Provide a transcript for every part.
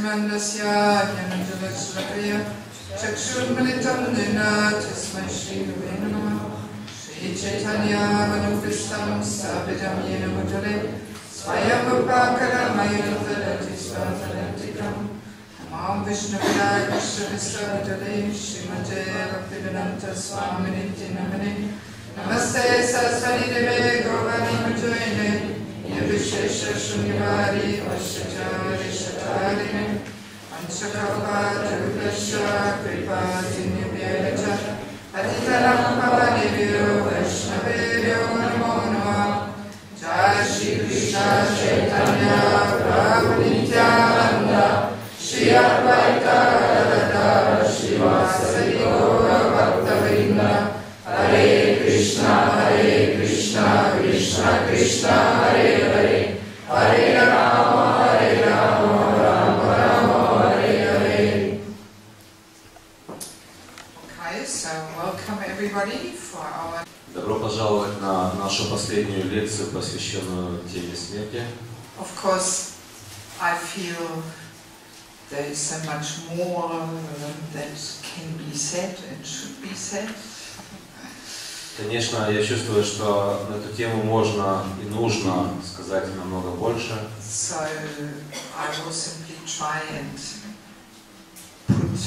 Mandasya Yanandalaya Chakshurmalitam Nina Tasmai Shri Venama Shri Chaitanya Manupishtam Sabidam Yena Mudale Swayamupakara Mayurudalati Swatalantikam Namam Vishnuvidaya Vishnu Mudale Srimate Bhaktivedanta Swaminiti Namani Namaste Saraswati Deve Gaurani Mujayane Vishesha Shunyvari Vashachari Shatarine Anshakapa Tarupasha Kripatini Vyaraja Aditaram Pavanivyo Vaishnavevyo Namo Namah Jai Shri Krishna Chaitanya Prabhu Nityananda Shri Advaita Gadadhara Srivasadi Gaura Bhaktavrinda Hare Krishna Krishna Krishna Hare Hare Hare Rama Rama Rama Hare Hare. Okay, so welcome everybody for our. Добро пожаловать на нашу последнюю лекцию, посвященную теме смерти. Of course, I feel there is so much more that can be said and should be said. Конечно, я чувствую, что на эту тему можно и нужно сказать намного больше. So I will simply try and put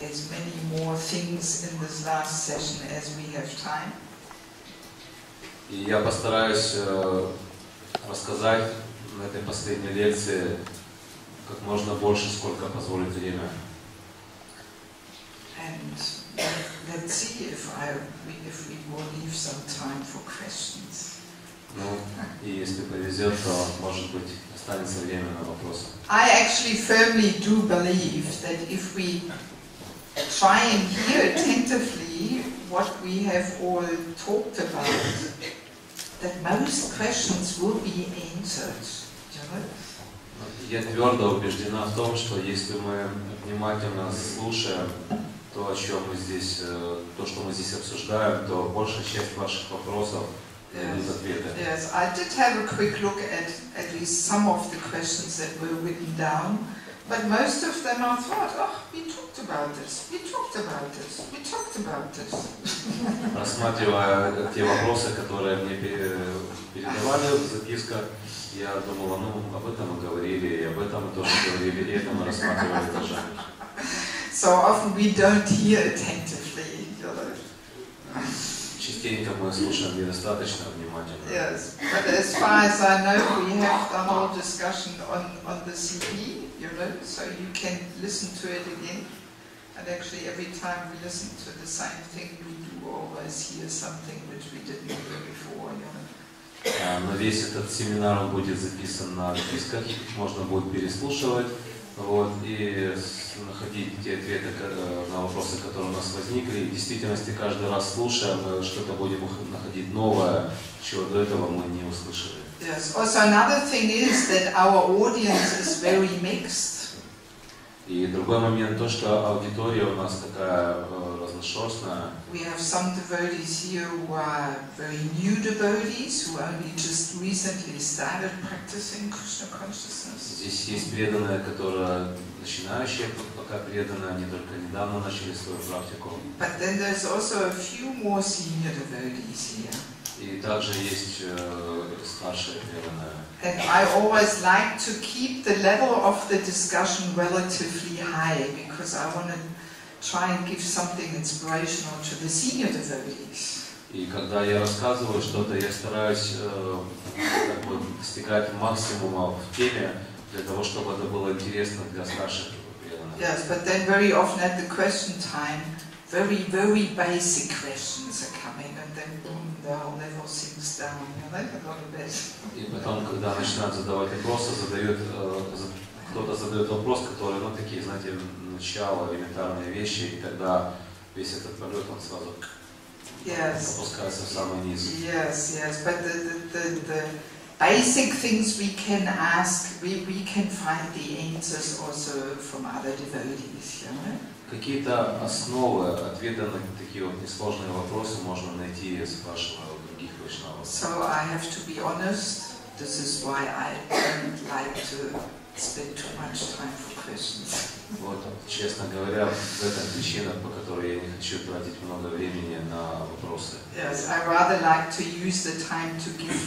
as many more things in this last session as we have time. И я постараюсь рассказать на этой последней лекции как можно больше, сколько позволит время. And let's see if we will leave some time for questions. Ну, и если повезет, то, может быть, останется время на вопросы. I actually firmly do believe that if we try and hear attentively what we have all talked about, that most questions will be answered. Я твердо убеждена в том, что если мы внимательно слушаем то, о чем мы здесь, то, что мы здесь обсуждаем, то большая часть ваших вопросов дают ответы. Yes, I did have a quick look at least some of the questions that were written down, but most of them I thought, oh, we talked about this, we talked about this, we talked about this. Рассматривая те вопросы, которые мне передавали в записках, я думала, ну, об этом мы говорили, и об этом мы тоже говорили, и это мы рассматривали тоже. So often we don't hear attentively, you know. Частенько мы слушаем недостаточно внимательно. Yes, but as far as I know, we have the whole discussion on the CD, you know, so you can listen to it again. And actually, every time we listen to the same thing, we do always hear something which we didn't hear before, you know. Но весь этот семинар будет записан на дисках, можно будет переслушивать, вот, и находить те ответы на вопросы, которые у нас возникли. И в действительности каждый раз слушая, мы что-то будем находить новое, чего до этого мы не услышали. Yes. Also, another thing is that our audience is very mixed. И другой момент то, что аудитория у нас такая разношерстная. We have some devotees here who are very new devotees who only just recently started practicing Krishna consciousness. Здесь есть преданные, которые начинающие, пока преданные, они только недавно начали свою практику. But then there's also a few more senior devotees here. И также есть старшие преданные. And I always like to keep the level of the discussion relatively high because I want to try and give something inspirational to the senior devotees. И когда я рассказываю что-то, я стараюсь как бы достигать максимума в теме для того, чтобы это было интересно для старших преданных. Yes, but then very often at the question time, very basic questions are coming, and then boom, the whole level sinks down. You know, a lot of it. И потом, когда начинают задавать вопросы, кто-то задает вопрос, который, ну, такие, знаете, начало, элементарные вещи, и тогда весь этот полет, он сразу опускается в самый низ. Yes, but the basic things we can ask, we can find the answers also from other devotees, you know? Какие-то основы, ответы на такие вот несложные вопросы можно найти, спрашивая у других вайшнавов. So I have to be honest. This is why I don't like to spend too much time for questions. Вот, честно говоря, в этом причина, по которой я не хочу тратить много времени на вопросы. Yes, I rather like to use the time to give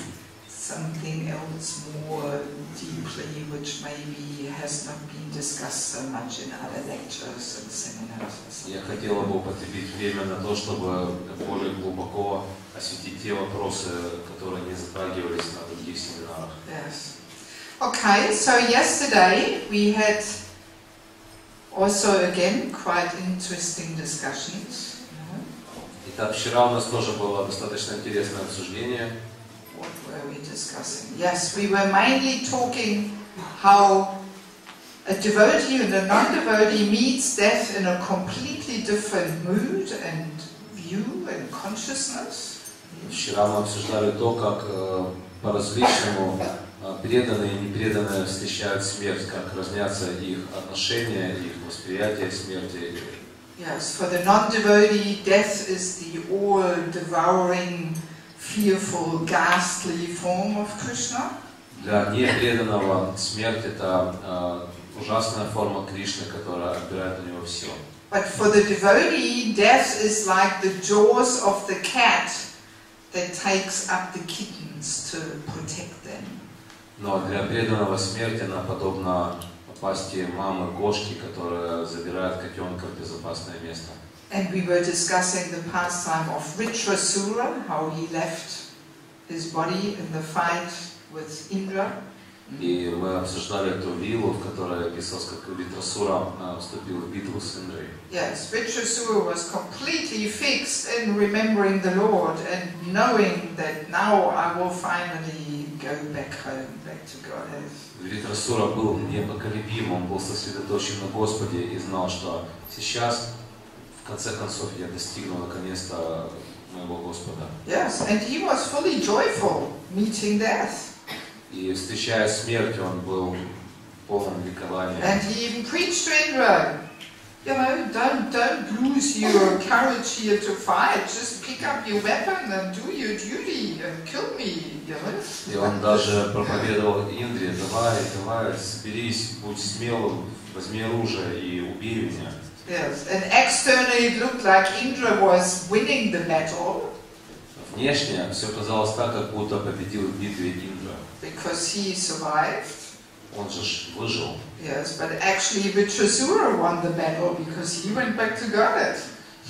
something else more deeply, which maybe has not been discussed so much in other lectures and seminars. Я хотела бы употребить время на то, чтобы более глубоко осветить те вопросы, которые не затрагивались на других семинарах. Yes. Okay, so yesterday we had also again quite interesting discussions. Итак, вчера у нас тоже было достаточно интересное обсуждение. What were we discussing? Yes, we were mainly talking how a devotee and a non-devotee meets death in a completely different mood and view and consciousness. Вчера мы обсуждали то, как по-различному преданные и непреданные встречают смерть, как разнятся их отношения, их восприятие смерти. Yes, for the non-devotee, death is the all-devouring, fearful, ghastly form of Krishna. Для непреданного смерть это ужасная форма Кришны, которая отбирает у него все. But for the devotee, death is like the jaws of the cat that takes up the kittens to protect them. Но для преданного смерть она подобна пасти мамы кошки, которая забирает котенка в безопасное место. And we were discussing the pastime of Vritrasura, how he left his body in the fight with Indra. И мы обсуждали эту виллу, в которой описывалось, как Вритрасура вступил в битву с Индрой. Yes, Vritrasura was completely fixed in remembering the Lord and knowing that now I will finally go back home, back to Godhead. Вритрасура был непоколебим, он был сосредоточен на Господе и знал, что сейчас, в конце концов, я достигну наконец-то моего Господа. Yes, and he was fully joyful meeting death. И встречая смерть, он был полон ликования. And he even preached to Indra, you know, don't lose your courage here to fight. Just pick up your weapon and do your duty and kill me, you know. И он даже проповедовал Индре: давай, соберись, будь смелым, возьми оружие и убей меня. Yes, and externally it looked like Indra was winning the battle. Внешне все казалось так, как будто победил в битве Индра. Because he survived. Он же выжил. Yes, but actually Vritrasura won the battle because he went back to Godhead.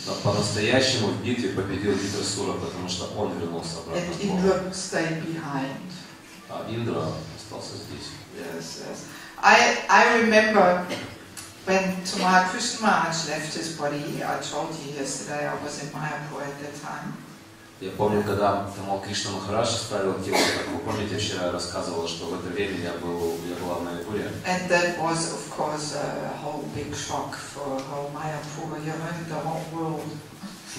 Но по-настоящему в битве победил Вритрасура, потому что он вернулся обратно And в Бога. Indra stayed behind. А Индра остался здесь. Yes, yes. I remember when Tamara Krishna Maharaj left his body. I told you yesterday I was in Mayapur at that time. Я помню, когда Тамал Кришна Махарадж оставил тело, как вы помните, вчера я рассказывала, что в это время я была в Майяпуре. And that was, of course, a whole big shock for whole Mayapur, you know, the whole world.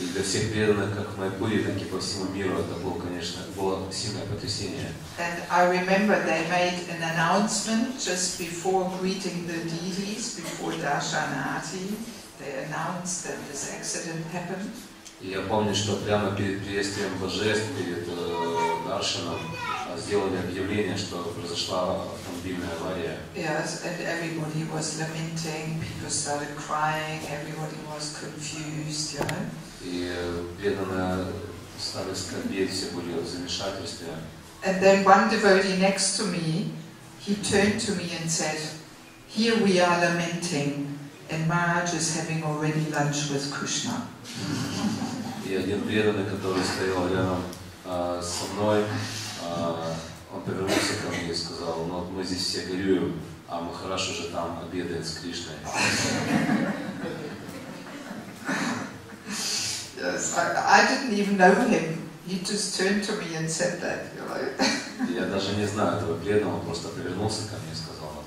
И для всех преданных, как в Майяпуре, так и по всему миру, это было, конечно, было сильное потрясение. And I remember they made an announcement just before greeting the deities, before Darshanati. They announced that this accident happened. И я помню, что прямо перед приветствием божеств, перед Даршаном, сделали объявление, что произошла автомобильная авария. Yes, and everybody was lamenting, people started crying, everybody was confused, you know. И преданные стали скорбеть, все были в замешательстве. And then one devotee next to me, he turned to me and said, "Here we are lamenting, and Maharaj is having already lunch with Krishna." И один преданный, который стоял рядом со мной, он повернулся ко мне и сказал: ну вот мы здесь все горюем, а Махарадж уже там обедает с Кришной. Yes, I didn't even know him. He just turned to me and said that, you know. Я даже не знаю этого преданного, просто повернулся ко мне и сказал.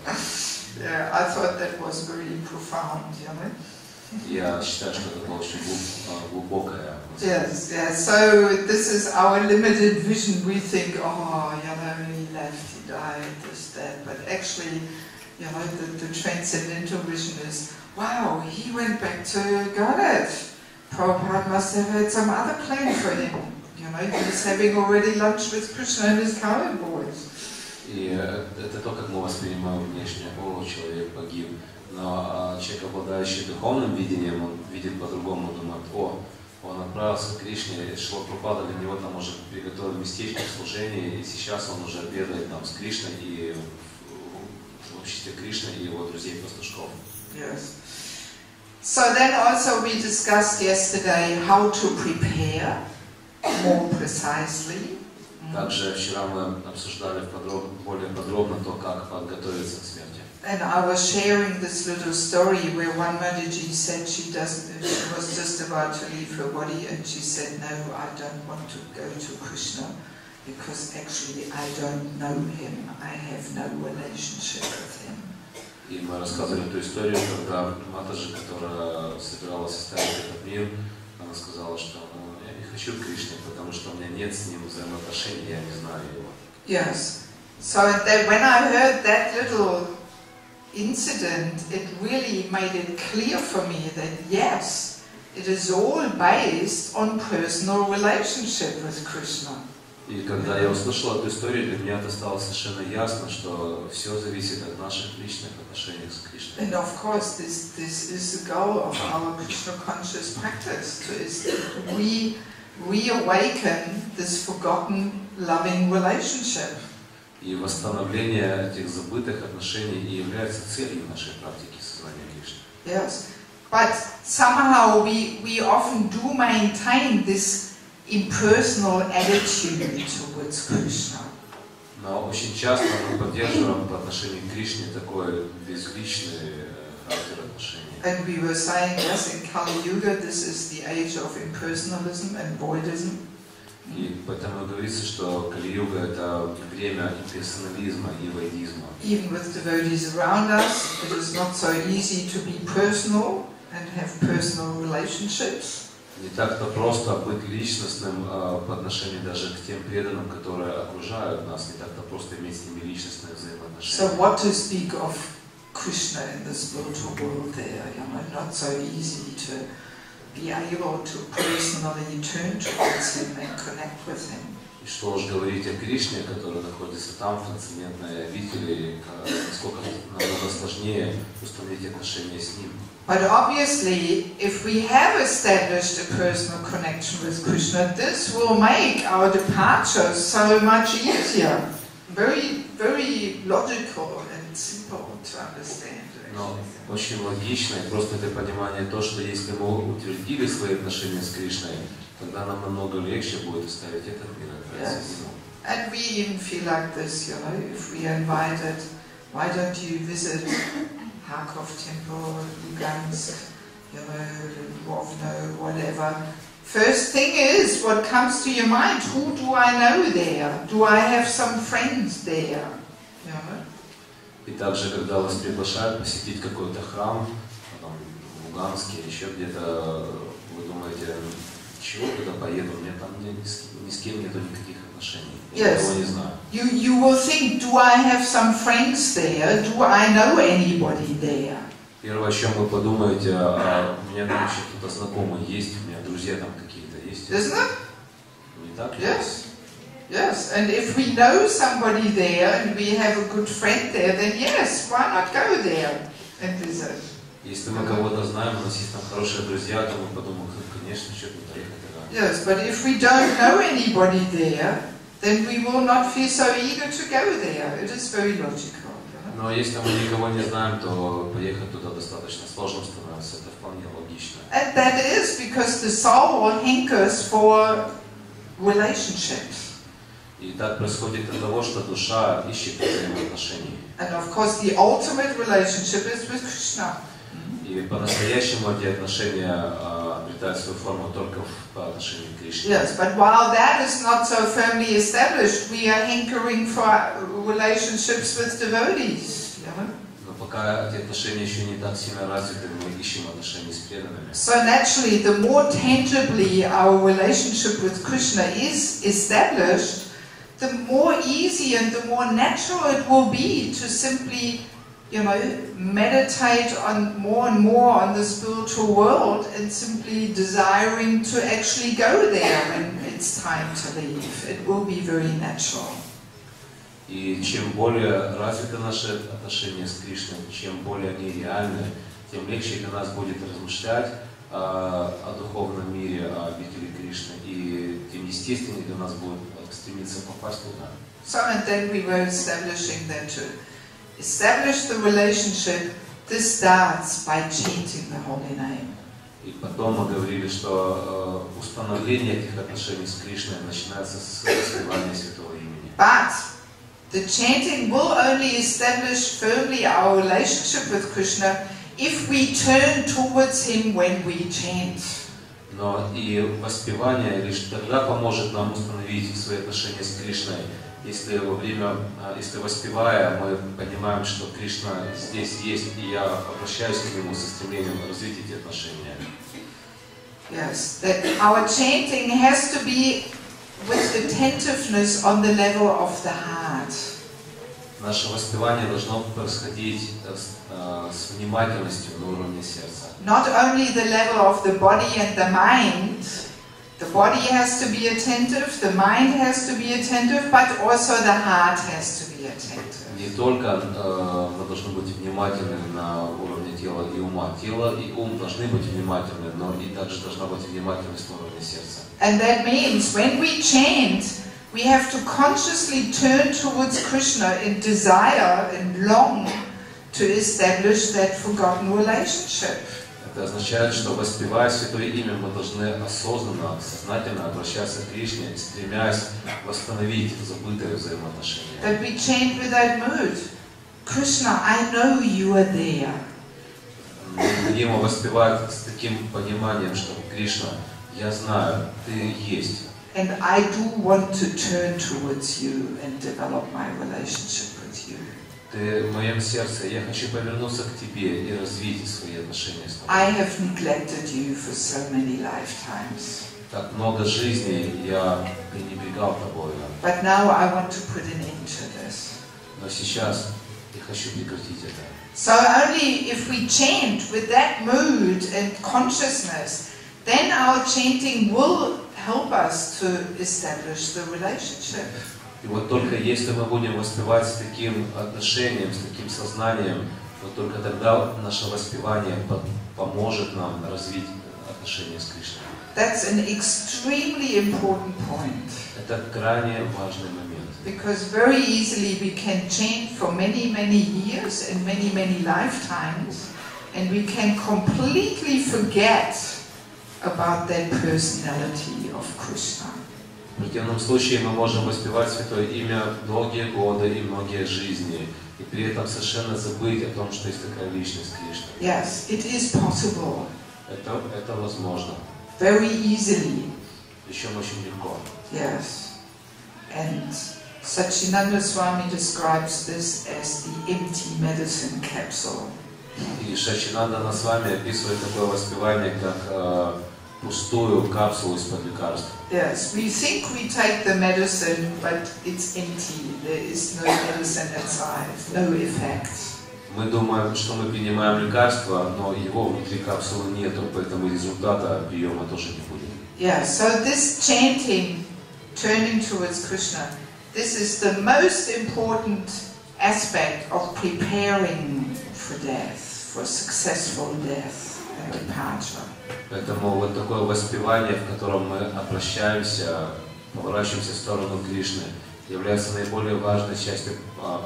Yeah, I thought that was very profound, you know. Я считаю, что это было очень глубокое. Yes, yes. So this is our limited vision. We think, oh, you know, he left, he died, this, that. But actually, you know, the transcendental vision is, wow, he went back to Godhead. Prabhupada must have had some other plan for him. You know, he was having already lunch with Krishna and his cowherd boys. И это то, как мы воспринимаем внешне. О, человек погиб. Но человек, обладающий духовным видением, он видит по-другому, думает, о, он отправился к Кришне, Шрила Прабхупада для него там уже приготовил местечко служения, и сейчас он уже обедает там с Кришной и в обществе Кришны и его друзей-пастушков. Yes. So then also we discussed yesterday how to prepare more precisely. Также вчера мы обсуждали более подробно то, как подготовиться к смерти. And I was sharing this little story where one Mataji said she was just about to leave her body, and she said, no, I don't want to go to Krishna because actually I don't know him, I have no relationship with him. И мы рассказывали эту историю, когда матаджи, которая собиралась оставить этот мир, она сказала, что я не хочу к Кришне, потому что у меня нет с ним взаимоотношений, я не знаю его. Yes. So when I heard that little incident, it really made it clear for me that yes, it is all based on personal relationship with Krishna. И когда я услышал эту историю, для меня это стало совершенно ясно, что все зависит от наших личных отношений с Кришной. And of course, this is the goal of our Krishna conscious practice, is that we reawaken this forgotten loving relationship. И восстановление этих забытых отношений и является целью нашей практики сознания Кришны. Yes, but somehow we often do maintain this impersonal attitude towards Krishna. Но очень часто мы поддерживаем по отношению к Кришне такой безличный характер отношений. And we were saying, yes, in Kali Yuga, this is the age of impersonalism and voidism. И поэтому говорится, что Кали-юга это время имперсонализма и вайдизма. Even with devotees around us, it is not so easy to be personal and have personal relationships. Не так-то просто быть личностным по отношению даже к тем преданным, которые окружают нас, не так-то просто иметь с ними личностные взаимоотношения. So what to speak of Krishna in the spiritual world there, not so easy to be able to personally turn towards him and connect with him. И что уж говорить о Кришне, который находится там, в трансцендентной обители, насколько намного сложнее установить отношения с ним. But obviously, if we have established a personal connection with Krishna, this will make our departure so much easier. Very, very logical and simple to understand. Но очень логично и просто это понимание то, что если мы утвердили свои отношения с Кришной, тогда нам намного легче будет оставить этот мир. Yes. And we even feel like this, if we are invited, why don't you visit Harkov Temple, Lugansk, Rovno, whatever. First thing is, what comes to your mind, who do I know there? Do I have some friends there? И также, когда вас приглашают посетить какой-то храм, там, в Луганске, еще где-то, вы думаете, чего туда поеду, у меня там ни с кем нету никаких отношений, я никого не знаю. You will think, do I have some friends there? Do I know anybody there? Первое, о чем вы подумаете, у меня там еще кто-то знакомый есть, у меня друзья там какие-то есть. Isn't it? Не так ли? Yes. Yes, and if we know somebody there and we have a good friend there, then yes, why not go there and visit? Если мы кого-то знаем, у нас есть там хорошие друзья, то мы подумаем, конечно, что не поехать туда. Yes, but if we don't know anybody there, then we will not feel so eager to go there. It is very logical. Но если мы никого не знаем, то поехать туда достаточно сложно становится. Это вполне логично. And that is because the soul hankers for relationships. И так происходит от того, что душа ищет взаимоотношений. And of course, the ultimate relationship is with Krishna. И по-настоящему эти отношения обретают свою форму только по отношению к Кришне. Yes, but while that is not so firmly established, we are hankering for relationships with devotees. Но пока эти отношения еще не так сильно развиты, мы ищем отношения с преданными. So naturally, the more tangibly our relationship with Krishna is established, the more easy and the more natural it will be to simply, meditate on more and more on the spiritual world and simply desiring to actually go there when it's time to leave. It will be very natural. И чем более развиты наши отношения с Кришной, чем более они реальны, тем легче для нас будет размышлять о духовном мире, о обители Кришны, и тем естественнее для нас будет стремиться попасть туда. So and then we were establishing that to establish the relationship, this starts by chanting the holy name. И потом мы говорили, что установление этих отношений с Кришной начинается с воспевания Святого Имени. But the chanting will only establish firmly our relationship with Krishna if we turn towards Him when we chant. Но и воспевание лишь тогда поможет нам установить свои отношения с Кришной, если если воспевая, мы понимаем, что Кришна здесь есть, и я обращаюсь к Нему со стремлением развить эти отношения. Yes, that our chanting has to be with attentiveness on the level of the heart. Наше воспевание должно происходить с внимательностью на уровне сердца. Not only the level of the body and the mind. The body has to be attentive, the mind has to be attentive, but also the heart has to be attentive. Не только мы должны быть внимательны на уровне тела и ума. Тело и ум должны быть внимательны, но и также должна быть внимательность на уровне сердца. And that means when we chant, we have to consciously turn towards Krishna in desire and long to establish that forgotten relationship. Это означает, что воспевая Святое Имя, мы должны осознанно, сознательно обращаться к Кришне, стремясь восстановить забытые взаимоотношения. That we chant with that mood. Krishna, I know you are there. Необходимо воспевать с таким пониманием, что Кришна, я знаю, ты есть. And I do want to turn towards you and develop my relationship with you. Ты в моем сердце, я хочу повернуться к тебе и развить свои отношения с тобой. I have neglected you for so many lifetimes. Так много жизней я пренебрегал тобой. But now I want to put an end to this. Но сейчас я хочу прекратить это. So only if we chant with that mood and consciousness, then our chanting will help us to establish the relationship. И вот только если мы будем воспевать с таким отношением, с таким сознанием, вот только тогда наше воспевание поможет нам развить отношения с Кришной. That's an extremely important point. Это крайне важный момент. Because very easily we can chant for many, many years and many, many lifetimes, and we can completely forget about that personality of Krishna. В противном случае мы можем воспевать Святое Имя долгие годы и многие жизни, и при этом совершенно забыть о том, что есть такая личность Кришны. Yes, it is possible. Это возможно. Very easily. Причем очень легко. Yes. And Satchidananda Swami describes this as the empty medicine capsule. И Саччинанда Свами описывает такое воспевание, как пустую капсулу из-под лекарств. Yes, we think we take the medicine, but it's empty. There is no medicine inside, no effect. Мы думаем, что мы принимаем лекарство, но его внутри капсулы нету, поэтому результата приема тоже не будет. Yeah, so this chanting, turning towards Krishna, this is the most important aspect of preparing for death, for successful death and departure. Поэтому вот такое воспевание, в котором мы обращаемся, поворачиваемся в сторону Кришны, является наиболее важной частью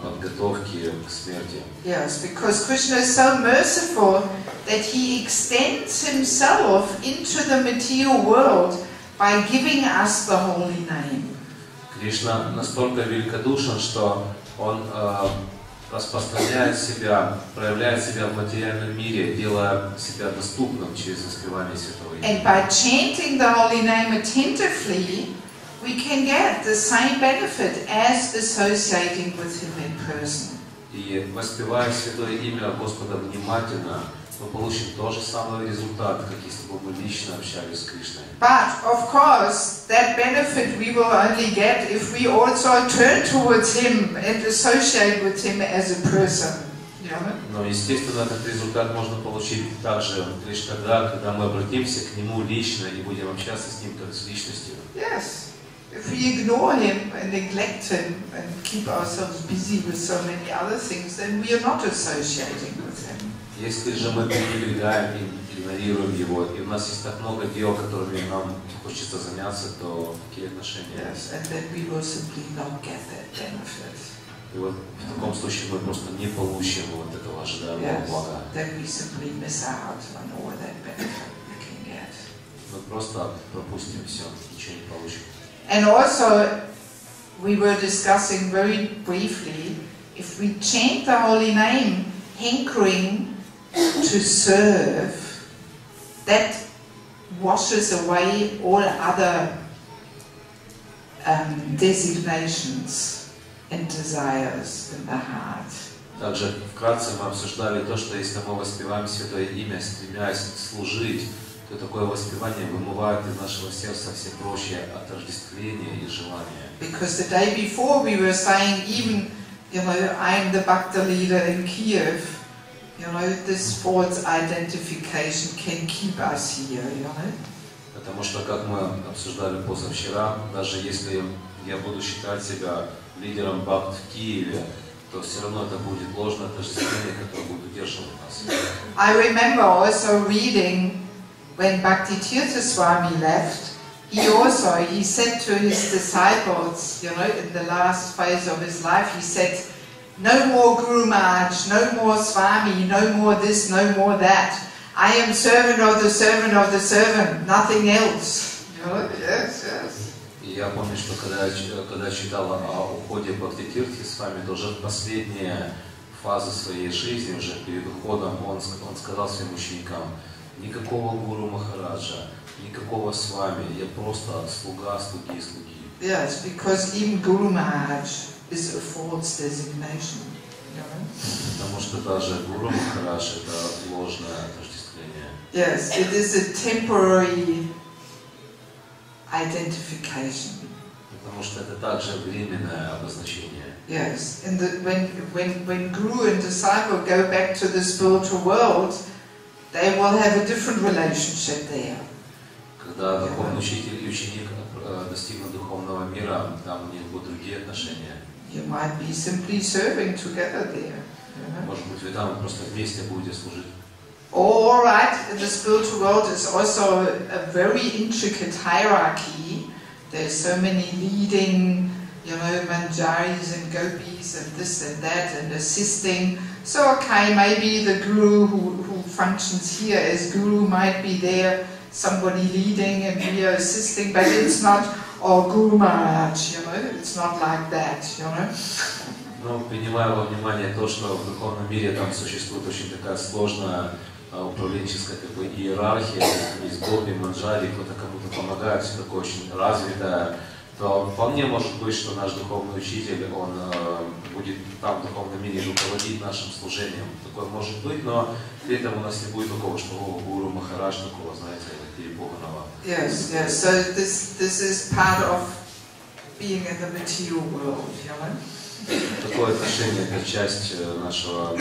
подготовки к смерти. Yes, because Krishna is so merciful that He extends Himself into the material world by giving us the holy name. Кришна настолько великодушен, что Он распространяет себя, проявляет себя в материальном мире, делая себя доступным через воспевание Святого Имени. And by chanting the holy name attentively, we can get the same benefit as associating with Him in person. И воспевая Святое Имя Господа внимательно, мы получим тот же самый результат, как если бы мы лично общались с Кришной. But of course, that benefit we will only get if we also turn towards Him and associate with Him as a person. Но естественно, этот результат можно получить также лишь тогда, когда мы обратимся к Нему лично и будем общаться с Ним как с личностью. Yes. If we ignore him and neglect him and keep ourselves busy with so many other things, then we are not associating with him. Если же мы пренебрегаем и игнорируем его, и у нас есть так много дел, которыми нам хочется заняться, то какие отношения? Yes, and then we will simply not get that benefit. И вот в таком случае мы просто не получим вот этого ожидаемого блага. Then we simply miss out on all that benefit we can get. Мы просто пропустим все, ничего не получим. And also, we were discussing very briefly, if we chant the holy name, hankering to serve, that washes away all other designations and desires in the heart. Также вкратце мы обсуждали то, что если мы воспеваем Святое Имя, стремясь служить, то такое воспевание вымывает из нашего сердца все прочие отождествления и желания. Because the day before we were saying, even, I am the Bhakta leader in Kiev, this false identification can keep us here, Потому что, как мы обсуждали позавчера, даже если я буду считать себя лидером Бхакт в Киеве, то все равно это будет ложное отождествление, которое будет удерживать нас. I remember also reading when Bhakti Tirtha Swami left, he said to his disciples, in the last phase of his life, he said, no more Guru Maharaj, no more Swami, no more this, no more that. I am servant of the servant of the servant, nothing else. Yes, yes. И я помню, что когда читал о уходе Бхакти Тиртхи с вами, то уже последняя фаза своей жизни, уже перед уходом, он сказал своим ученикам: никакого Гуру Махараджа, никакого с вами, я просто слуга, слуги, слуги. Yes, because even Guru Maharaj is a false designation. Потому что даже Гуру Махарадж это ложное отождествление. Yes, it is a temporary identification. Потому что это также временное обозначение. Yes, and when Guru and disciple go back to the spiritual world, they will have a different relationship there. Когда духовный учитель и ученик достигнут духовного мира, там у них будут другие отношения. You might be simply serving together there. Может быть, вы там просто вместе будете служить. All right, the spiritual world is also a very intricate hierarchy. There's so many leading, manjaris and gopis and this and that and assisting. So okay, maybe the guru who functions here as guru might be there, somebody leading and we are assisting, but it's not all Guru Maharaj, it's not like that, Ну, принимая во внимание то, что в духовном мире там существует очень такая сложная управленческая иерархия, есть гопи, манджари, кто-то кому-то помогает, все такое очень развитое, то вполне может быть, что наш духовный учитель, он будет там в духовном мире руководить нашим служением. Такое может быть, но при этом у нас не будет такого, что Гуру Махарадж, такого, знаете, перепуганного. Yes, yes. So this is part of being in the material world, Такое отношение – это часть нашего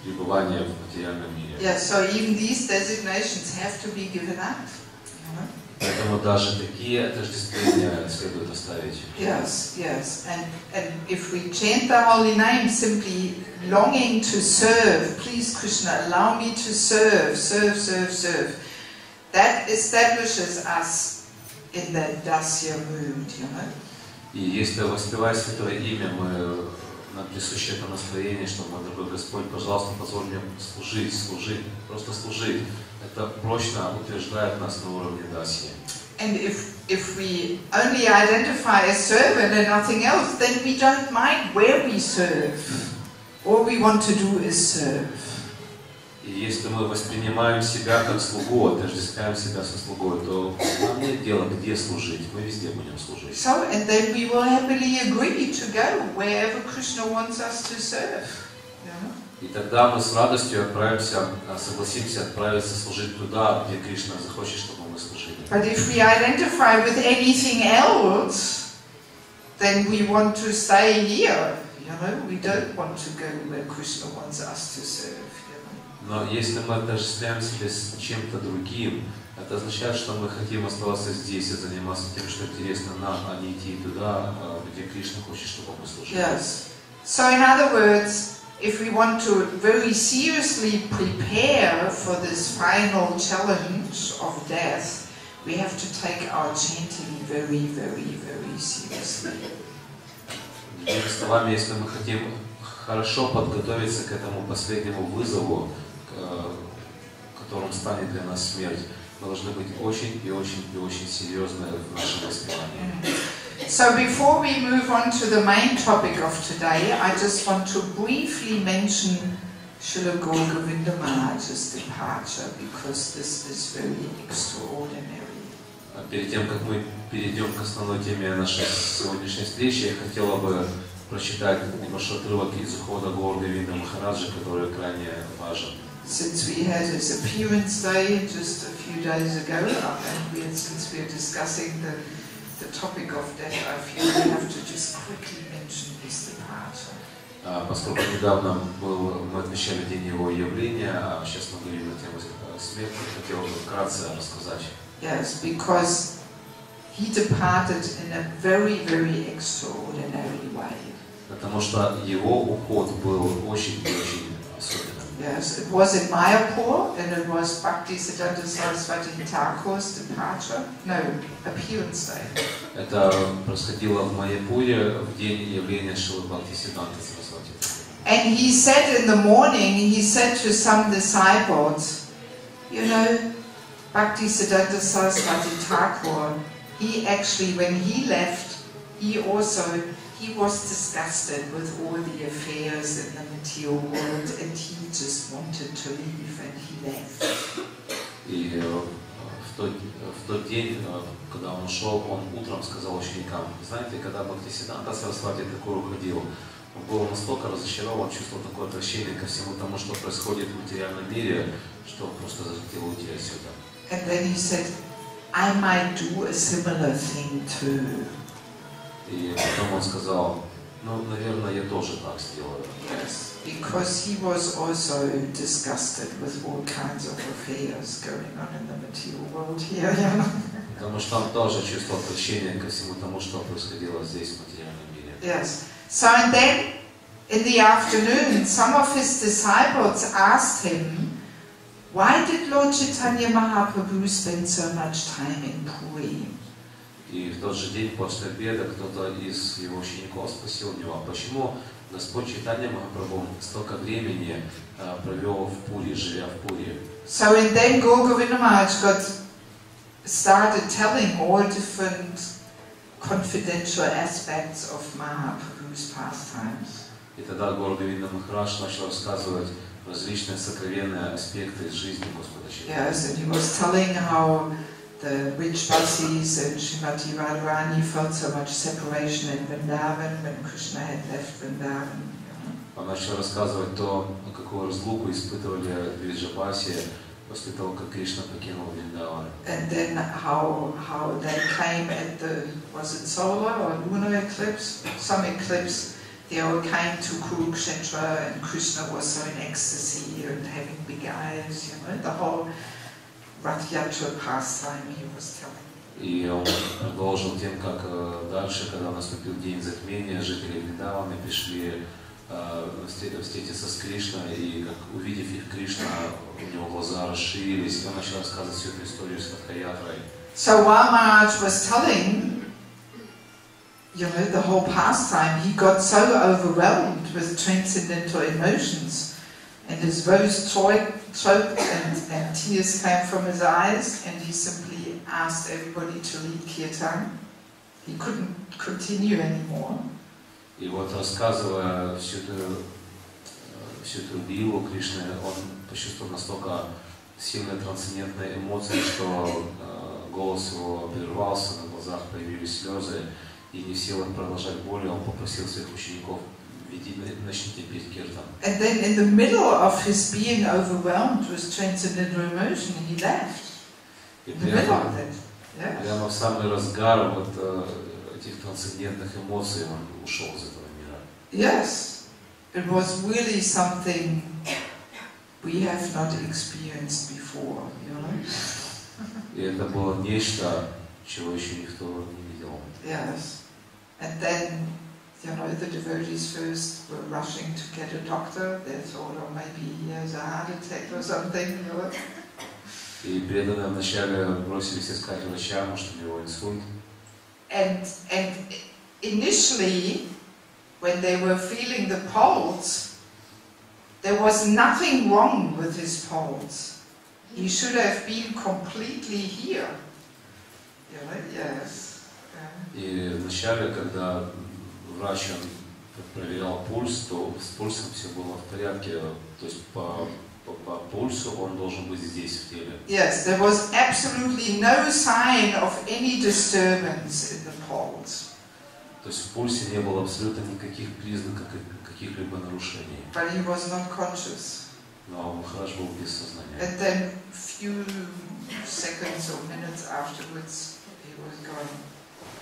пребывания в материальном мире. Yeah, so even these designations have to be given up. Поэтому даже такие отождествления следует оставить. Yes, yes. And if we chant the holy name simply longing to serve, please Krishna, allow me to serve, serve, serve, serve, that establishes us in that dasya mood, И если воспевать Святое Имя, нам присуще это настроение, что мы, дорогой Господь, пожалуйста, позволь мне служить, просто служить. Это прочно утверждает нас на уровне дасьи. And if we only identify as servant and nothing else, then we don't mind where we serve. All we want to do is serve. И если мы воспринимаем себя как слугу, отождествляем себя со слугой, то нам нет дела, где служить, мы везде будем служить. So, and then we will happily agree to go wherever Krishna wants us to serve. И тогда мы с радостью согласимся отправиться служить туда, где Кришна захочет, чтобы мы служили. But if we identify with anything else, then we want to stay here. We don't want to go where Krishna wants us to serve. Но если мы отождествляем себя с чем-то другим, Это означает, что мы хотим оставаться здесь и заниматься тем, что интересно нам, а не идти туда, где Кришна хочет, чтобы мы слушали. Yes. So in other words, if we want to very seriously prepare for this final challenge of death, we have to take our chanting very, very, very seriously. Другими словами, если мы хотим хорошо подготовиться к этому последнему вызову, которым станет для нас смерть, мы должны быть очень и очень и очень серьезны в нашем воспевании. So before we move on to the main topic of today, I just want to briefly mention Srila Gaura Govinda Maharaj's departure, because this is very extraordinary. Перед тем, как мы перейдем к основной теме нашей сегодняшней встречи, я хотела бы прочитать небольшой отрывок из ухода Гауры Говинды Махараджа, который крайне важен. Since we had his appearance day just a few days ago, and since we are discussing the topic of death, I feel we have to just quickly mention his departure. Поскольку недавно мы отмечали день его явления, а сейчас мы говорим на тему смерти, хотел бы вкратце рассказать. Yes, because he departed in a very, very extraordinary way. Потому что его уход был очень и очень особенным. Yes, it was in Mayapur, and it was Bhaktisiddhanta Saraswati Thakur's departure. No, appearance day. Это происходило в Майяпуре в день явления Шрилы Бхактисиддханты Сарасвати. And he said in the morning, he said to some disciples, you know, Bhaktisiddhanta Saraswati Thakur, he actually, when he left, he was disgusted with all the affairs in the material world, and he just wanted to leave, and he left. И в тот день, когда он ушел, он утром сказал ученикам: знаете, когда Бхактисиддханта Сарасвати Тхакур уходил, он был настолько разочарован, чувствовал такое отвращение ко всему тому, что происходит в материальном мире, что он просто захотел уйти отсюда. And then he said, I might do a similar thing too. И потом он сказал: ну, наверное, я тоже так сделаю. Yes, because he was also disgusted with all kinds of affairs going on in the material world here. Потому что он тоже чувствовал отвращение ко всему тому, что происходило здесь в материальном мире. Yes. So and then, in the afternoon, some of his disciples asked him, why did Lord Chaitanya Mahaprabhu spend so much time in Puri? И в тот же день после обеда кто-то из его учеников спросил у него, почему Господь Чайтанья Махапрабху столько времени провел в Пури, живя в Пури. So and then Gaura Govinda Maharaj started telling all different confidential aspects of Mahaprabhu's pastimes. И тогда Гаура Говинда Махарадж начал рассказывать различные сокровенные аспекты из жизни Господа Чайтаньи. Yes, and he was telling how the rich Basis and Srimati Radharani felt so much separation in Vrindavan when Krishna had left Vrindavan. Он начал рассказывать то, какую разлуку испытывали Виджабаси после того, как Кришна покинул Вриндаван. And then how they came at the, was it solar or lunar eclipse? Some eclipse. They all came to Kurukshetra, and Krishna was so in ecstasy and having big eyes, you know, the whole Rath Yatra pastime he was telling. И он продолжил тем, как дальше, когда наступил день затмения, жители Вриндавана пришли встретиться с Кришной, и как увидев их, Кришна, у него глаза расширились, и он начал рассказывать всю эту историю с Радхаятрой. So while Maharaj was telling, you know, the whole pastime, he got so overwhelmed with transcendental emotions, and his voice choked and tears came from his eyes, and he simply asked everybody to lead kirtan. He couldn't continue anymore. И вот рассказывая всю эту лилу Кришны, он почувствовал настолько сильные трансцендентные эмоции, что голос его прервался, на глазах появились слезы, и не в силах продолжать более, он попросил своих учеников: начните петь киртан. And then in the middle of his being overwhelmed with transcendental emotion, he left. И In the middle of it. Yeah. прямо в самый разгар вот этих трансцендентных эмоций он ушел из этого мира. Yes, it was really something we have not experienced before, you know. И это было нечто, чего еще никто не видел. Yes. And then, you know, the devotees first were rushing to get a doctor. They thought, oh, maybe he has a heart attack or something, you know. И преданные вначале бросились искать врача, может, у него инсульт. And initially, when they were feeling the pulse, there was nothing wrong with his pulse. He should have been completely here. You know? Yes. И вначале, когда врач проверял пульс, то с пульсом все было в порядке. То есть по пульсу он должен быть здесь, в теле. Yes, there was absolutely no sign of any disturbance in the pulse. То есть в пульсе не было абсолютно никаких признаков каких-либо нарушений. But he was not conscious. Но Махарадж был без сознания. And then few seconds or minutes afterwards, he was gone.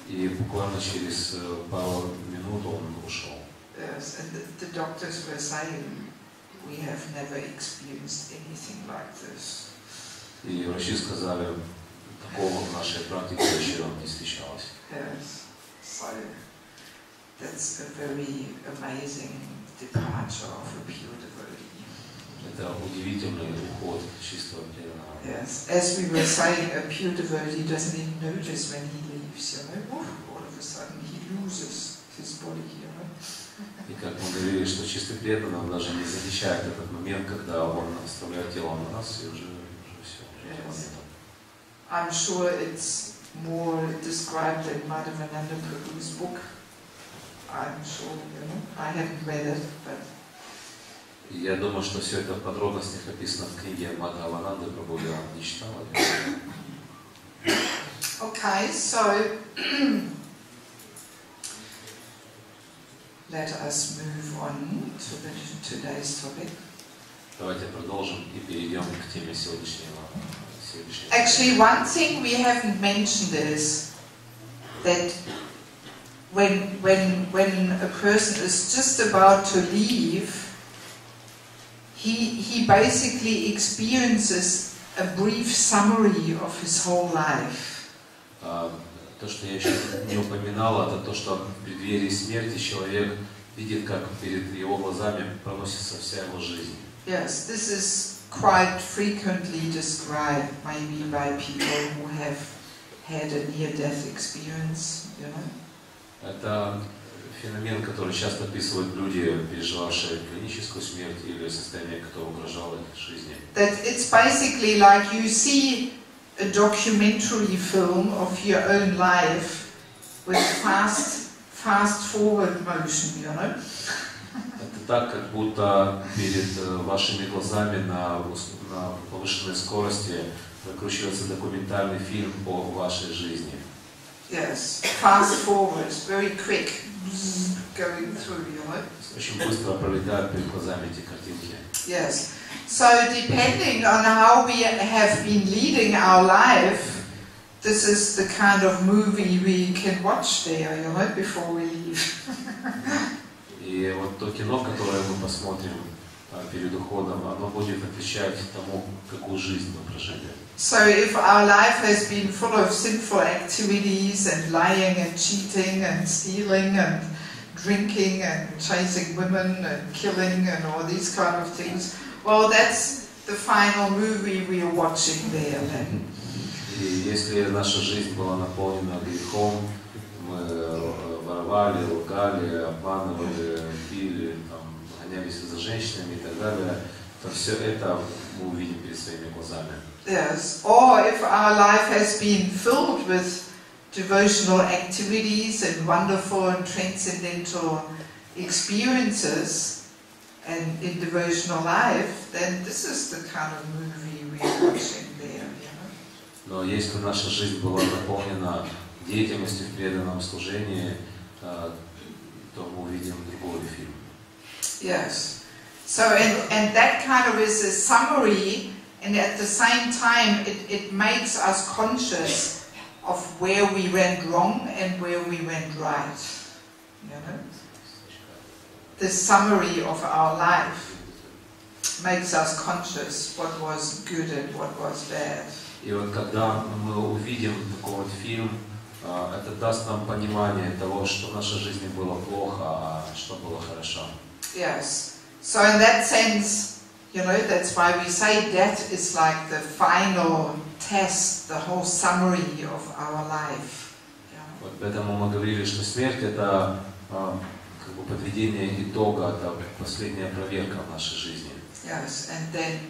И буквально через пару минут он ушел. Yes, and the doctors were saying, we have never experienced anything like this. И врачи сказали, такого в нашей практике еще не встречалось. Yes, so that's a very amazing departure of a pure devotee. Это удивительный уход чистого преданного. Yes, as we were saying, a pure devotee doesn't even notice when he leaves, you know. All of a sudden he loses his body, you know. И как мы говорили, что чистый преданный, он даже не замечает этот момент, когда он оставляет тело на нас, и уже все. Yes. I'm sure it's more described in Madhavananda Prabhu's book. I'm sure, you know. I haven't read it, but... Я думаю, что все это в подробностях описано в книге Мадхавананды Прабху, я не читал. Okay, so let us move on to today's topic. Давайте продолжим и перейдем к теме сегодняшнего. Actually, one thing we haven't mentioned is that when a person is just about to leave, he basically experiences a brief summary of his whole life. То, что я еще не упоминал, это то, что в преддверии смерти человек видит, как перед его глазами проносится вся его жизнь. Yes, this is quite frequently described, maybe by people who have had a near-death experience, you know. Это феномен, который часто описывают люди, переживавшие клиническую смерть или состояние, которое угрожало их жизни. That it's basically like you see a documentary film of your own life with fast forward motion, you know. Это так, как будто перед вашими глазами на повышенной скорости прокручивается документальный фильм по вашей жизни. Yes, fast forward, very quick, going through, you know. Очень быстро пролетают перед глазами эти картинки. Yes. So depending on how we have been leading our life, this is the kind of movie we can watch there, you know, before we leave. И вот то кино, которое мы посмотрим перед уходом, оно будет отвечать тому, какую жизнь мы прожили. So if our life has been full of sinful activities and lying and cheating and stealing and drinking and chasing women and killing and all these kind of things, well, that's the final movie we are watching there then. И если наша жизнь была наполнена грехом, мы воровали, лгали, обманывали, пили, гонялись за женщинами и так далее, то все это мы увидим перед своими глазами. Yes, or if our life has been filled with devotional activities and wonderful and transcendental experiences and in devotional life, then this is the kind of movie we are watching there, you know. Но если наша жизнь была наполнена деятельностью в преданном служении, то мы увидим другой фильм. Yes. So, and that kind of is a summary, and at the same time it makes us conscious of where we went wrong and where we went right. You know? The summary of our life makes us conscious what was good and what was bad. И вот когда мы увидим такой вот фильм, это даст нам понимание того, что в нашей жизни было плохо, а что было хорошо. Yes. So in that sense, you know, that's why we say death is like the final test, the whole summary of our life. Yeah. Вот поэтому мы говорили, что смерть это как бы подведение итога, это последняя проверка в нашей жизни. Yes, and then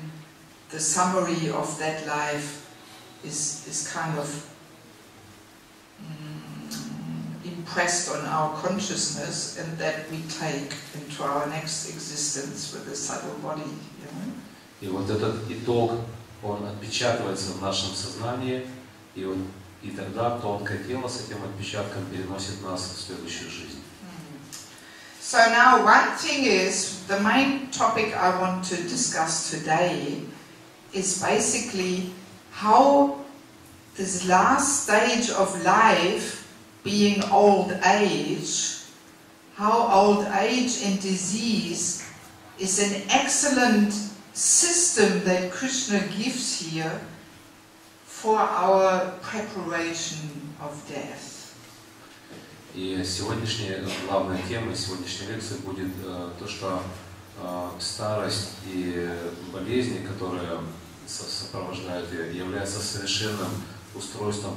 the summary of that life is kind of impressed on our consciousness, and that we take into our next existence with a subtle body. You know? И вот этот итог, он отпечатывается в нашем сознании, и тогда тонкое тело с этим отпечатком переносит нас в следующую жизнь. So now one thing is, the main topic I want to discuss today is basically how this last stage of life, being old age, how old age and disease is an excellent system that Krishna gives here for our preparation of death. И сегодняшняя главная тема сегодняшней лекции будет то, что старость и болезни, которые сопровождают ее, являются совершенным устройством,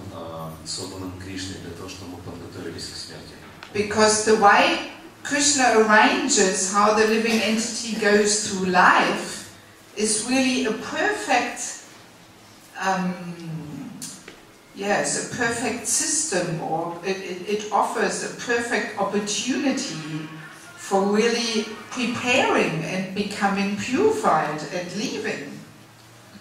созданным Кришной для того, чтобы мы подготовились к смерти. Because the way Krishna arranges how the living entity goes through life is really a perfect, yes, a perfect system, or it offers a perfect opportunity for really preparing and becoming purified and leaving,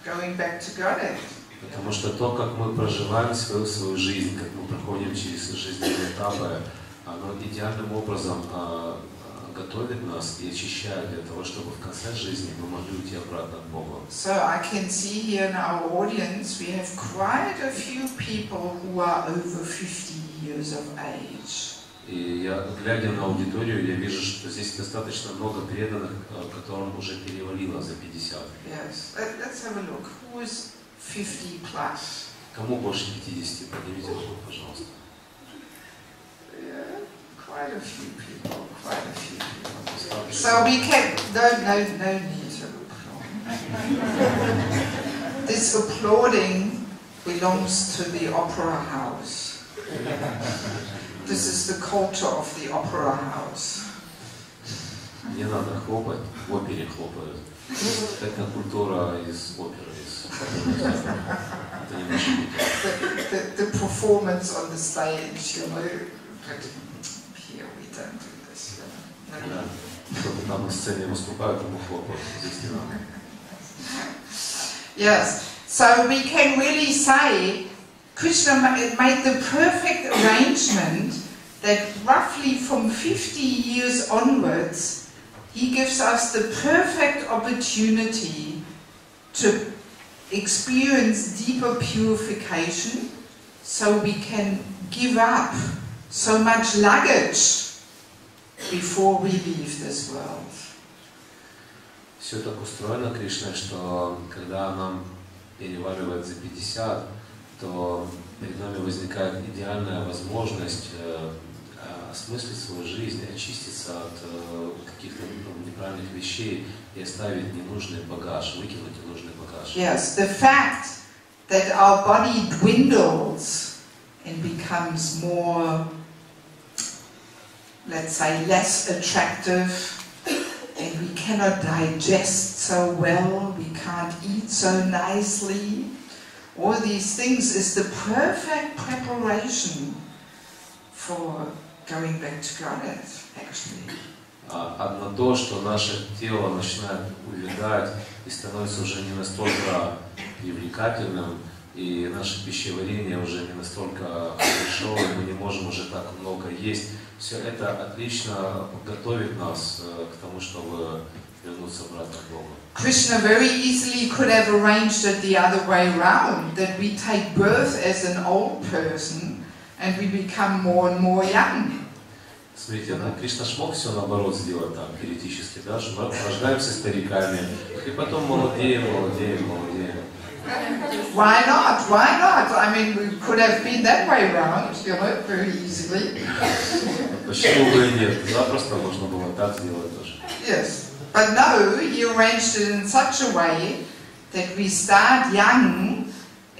going back to Godhead. Потому что то, как мы проживаем свою жизнь, как мы проходим через жизненные этапы, оно идеальным образом готовит нас и очищает для того, чтобы в конце жизни мы могли уйти обратно к Богу. So I can see here in our audience we have quite a few people who are over 50 years of age. И я, глядя на аудиторию, я вижу, что здесь достаточно много преданных, которым уже перевалило за 50. Yes, let's have a look. Who is 50 plus? Кому больше 50? Поднимите руку, пожалуйста. Yeah, quite a few people, quite a few people. So we can, no need to applaud. This applauding belongs to the opera house. This is the culture of the opera house. Не надо хлопать, в опере хлопают. Это культура из оперы. The performance on the stage, you know, but here we don't do this. You know. Кто-то там на сцене выступает, ему хлопают, здесь не надо. Yes, so we can really say Krishna made the perfect arrangement that roughly from 50 years onwards, he gives us the perfect opportunity to experience deeper purification, so we can give up so much luggage before we leave this world. Все так устроено Кришной, что когда нам переваливает за 50, то перед нами возникает идеальная возможность осмыслить свою жизнь, очиститься от каких-то неправильных вещей и оставить ненужный багаж, выкинуть ненужный багаж. Yes, the fact that our body dwindles and becomes more, let's say, less attractive, and we cannot digest so well, we can't eat so nicely. All these things is the perfect preparation for going back to Godhead, actually. Одно то, что наше тело начинает увядать и становится уже не настолько привлекательным, и наше пищеварение уже не настолько хорошо, и мы не можем уже так много есть. Все это отлично готовит нас к тому, чтобы вернуться обратно к Богу. Krishna very easily could have arranged it the other way around, that we take birth as an old person and we become more and more young. Смотрите, Кришна ж мог все наоборот сделать там, теоретически, да, что мы рождаемся стариками, и потом молодеем. Why not? Why not? I mean, we could have been that way round, you know, very easily. Почему бы и нет? Запросто можно было так сделать тоже. Yes. But no, he arranged it in such a way that we start young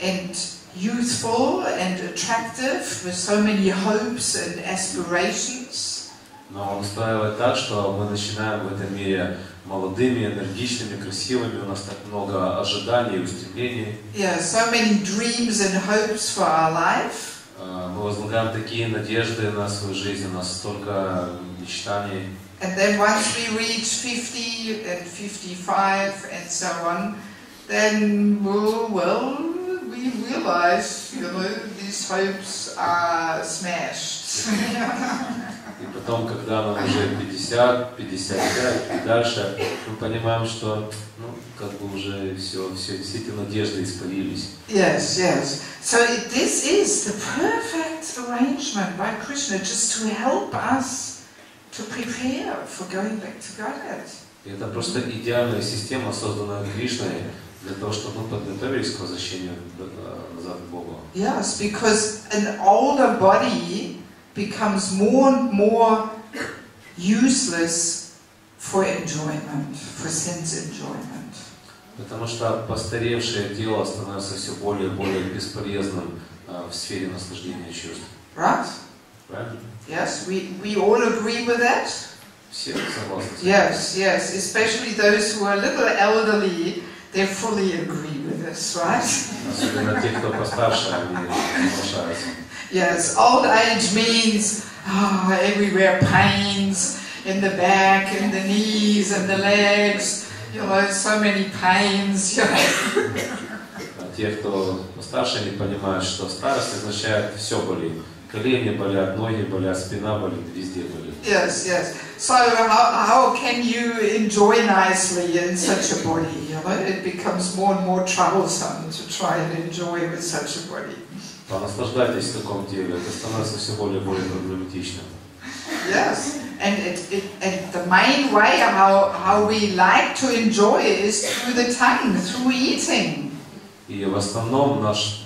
and youthful and attractive with so many hopes and aspirations. Но он устраивает так, что мы начинаем в этом мире молодыми, энергичными, красивыми, у нас так много ожиданий и устремлений. Yeah, so many dreams and hopes for our life. Мы возлагаем такие надежды на свою жизнь, у нас столько мечтаний. And then once we reach 50 and 55 and so on, then we realize, you know, these hopes are smashed. И потом, когда нам уже 50, 55 и дальше, мы понимаем, что, как бы уже все эти надежды испарились. Yes, yes. So this is the perfect arrangement by Krishna, just to help us to prepare for going back to Godhead. Это просто идеальная система, созданная Кришной, для того, чтобы мы подготовились к возвращению назад к Богу. Yes, because an older body becomes more and more useless for enjoyment, for sense enjoyment. Потому что постаревшее тело становится все более и более бесполезным в сфере наслаждения чувств. Right? Правильно? Yes, we all agree with that? Все согласны? Yes, yes, especially those who are a little elderly, they fully agree with this, right? Особенно те, кто постарше, они соглашаются. Yes, old age means everywhere pains in the back, in the knees, and the legs. You know, so many pains. You know. Те, кто постарше, они понимают, что старость означает все болит. Колени болят, ноги болят, спина болит, везде болит. Yes, yes. So how can you enjoy nicely in such a body? You know, it becomes more and more troublesome to try and enjoy with such a body. Наслаждайтесь в таком теле, это становится все более и более проблематичным. Yes, and the main way how we like to enjoy is through the tongue, through eating. И в основном наш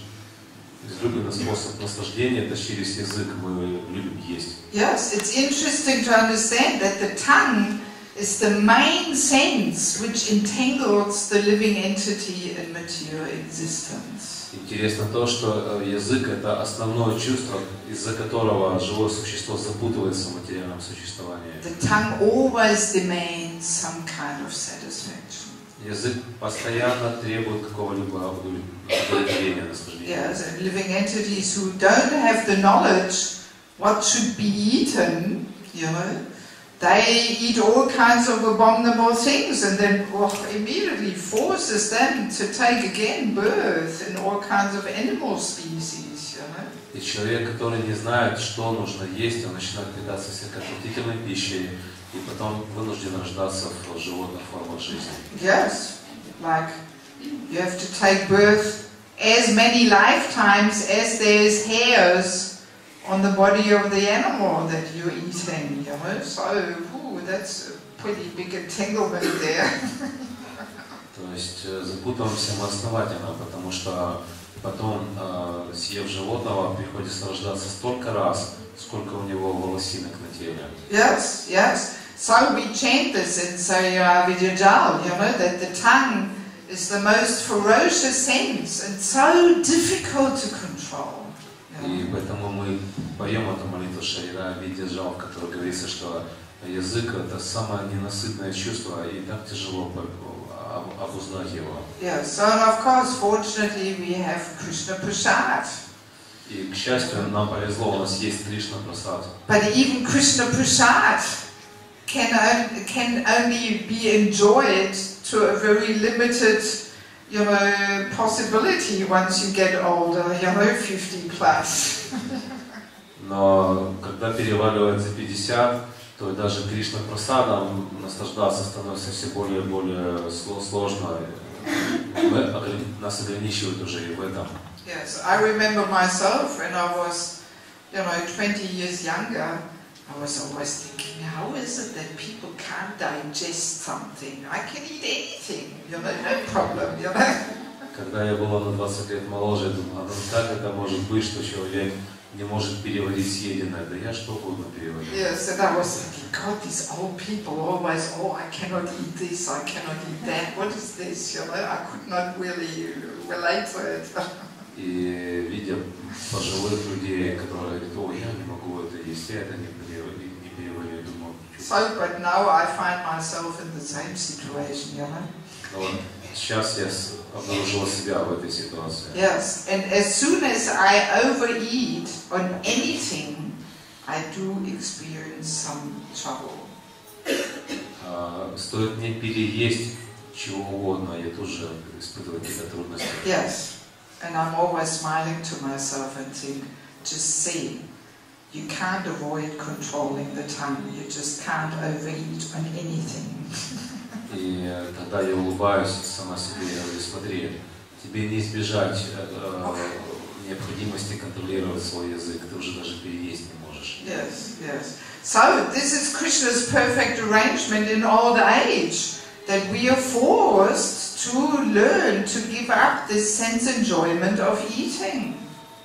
излюбленный способ наслаждения это через язык, мы любим есть. Yes, it's interesting to understand that the tongue is the main sense which entangles the living entity in material existence. Интересно то, что язык это основное чувство, из-за которого живое существо запутывается в материальном существовании. The tongue always demands some kind of satisfaction. Язык постоянно требует какого-либо удовлетворения, наслаждения. Yes, and living entities who don't have the knowledge what should be eaten, you know, they eat all kinds of abominable things, and then immediately forces them to take again birth in all kinds of animal species, you know. И человек, который не знает, что нужно есть, он начинает питаться всякой отвратительной пищей, и потом вынужден рождаться в животных формах жизни. Yes, like you have to take birth as many lifetimes as there's hairs on the body of the animal that you're eating, you know. So, that's a pretty big entanglement there. То есть запутываемся мы основательно, потому что потом, съев животного, приходится рождаться столько раз, сколько у него волосинок на теле. Yes, yes. So we chant this in Sayyara Vidyajal, you know, that the tongue is the most ferocious sense and so difficult to control. И поэтому мы поем эту молитву Шайра Видяджал, в которой говорится, что язык это самое ненасытное чувство, и так тяжело обуздать его. Yes, so of course, fortunately, we have Krishna Prasad. И к счастью, нам повезло, у нас есть Кришна Прасад. But even Krishna Prasad can only be enjoyed to a very limited, you know, possibility once you get older, you know, 50 plus. Но когда переваливается 50, то даже Кришна Прасадом наслаждаться становится все более и более сложно. Нас ограничивают уже и в этом. Yes, I remember myself when I was, you know, 20 years younger. I was always thinking, how is it that people can't digest something? I can eat anything, you know, no problem, you know. Когда я была на 20 лет моложе, я думала, ну как это может быть, что человек не может переварить съеденное? Да я что угодно переварю. Yes, and I was thinking, God, these old people always, oh, I cannot eat this, I cannot eat that. What is this? You know, I could not really relate to it. И видя пожилых людей, которые говорят, о, я не могу это есть, я это не переварю, думаю. So, but now I find myself in the same situation, you know. Но вот сейчас я обнаружила себя в этой ситуации. Yes, and as soon as I overeat on anything, I do experience some trouble. Стоит мне переесть чего угодно, я тоже испытываю какие-то трудности. Yes, and I'm always smiling to myself and think, just see, you can't avoid controlling the tongue, you just can't overeat on anything. И тогда я улыбаюсь сама себе и говорю, смотри, тебе не избежать необходимости контролировать свой язык, ты уже даже переесть не можешь. Yes, yes. So, this is Krishna's perfect arrangement in old age, that we are forced to learn to give up this sense enjoyment of eating.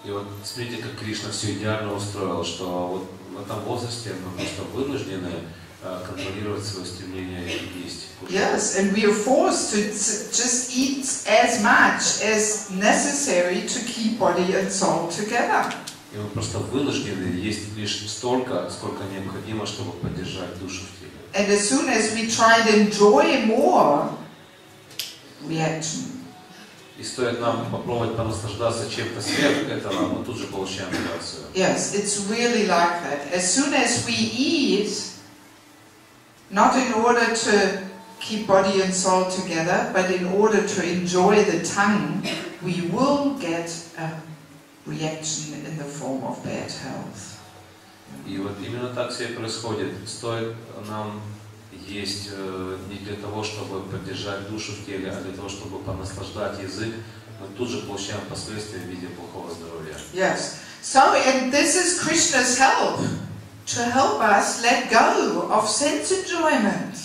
И вот смотрите, как Кришна все идеально устроил, что вот в этом возрасте мы просто вынуждены контролировать свое стремление есть. Yes, and we are forced to just eat as much as necessary to keep body and soul together. И мы просто вынуждены есть лишь столько, сколько необходимо, чтобы поддержать душу в теле. And as soon as we try to enjoy more, reaction. И стоит нам попробовать понаслаждаться чем-то сверх этого, мы тут же получаем реакцию. Yes, it's really like that. As soon as we eat, not in order to keep body and soul together, but in order to enjoy the tongue, we will get a reaction in the form of bad health. И вот именно так все и происходит. Стоит нам есть не для того, чтобы поддержать душу в теле, а для того, чтобы понаслаждать язык, мы тут же получаем последствия в виде плохого здоровья. Yes. So, and this is Krishna's help to help us let go of sense enjoyment.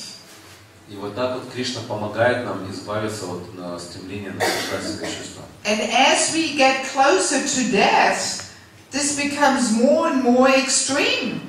И вот так вот Кришна помогает нам избавиться от стремления наслаждать себя чувством. And as we get closer to death, this becomes more and more extreme.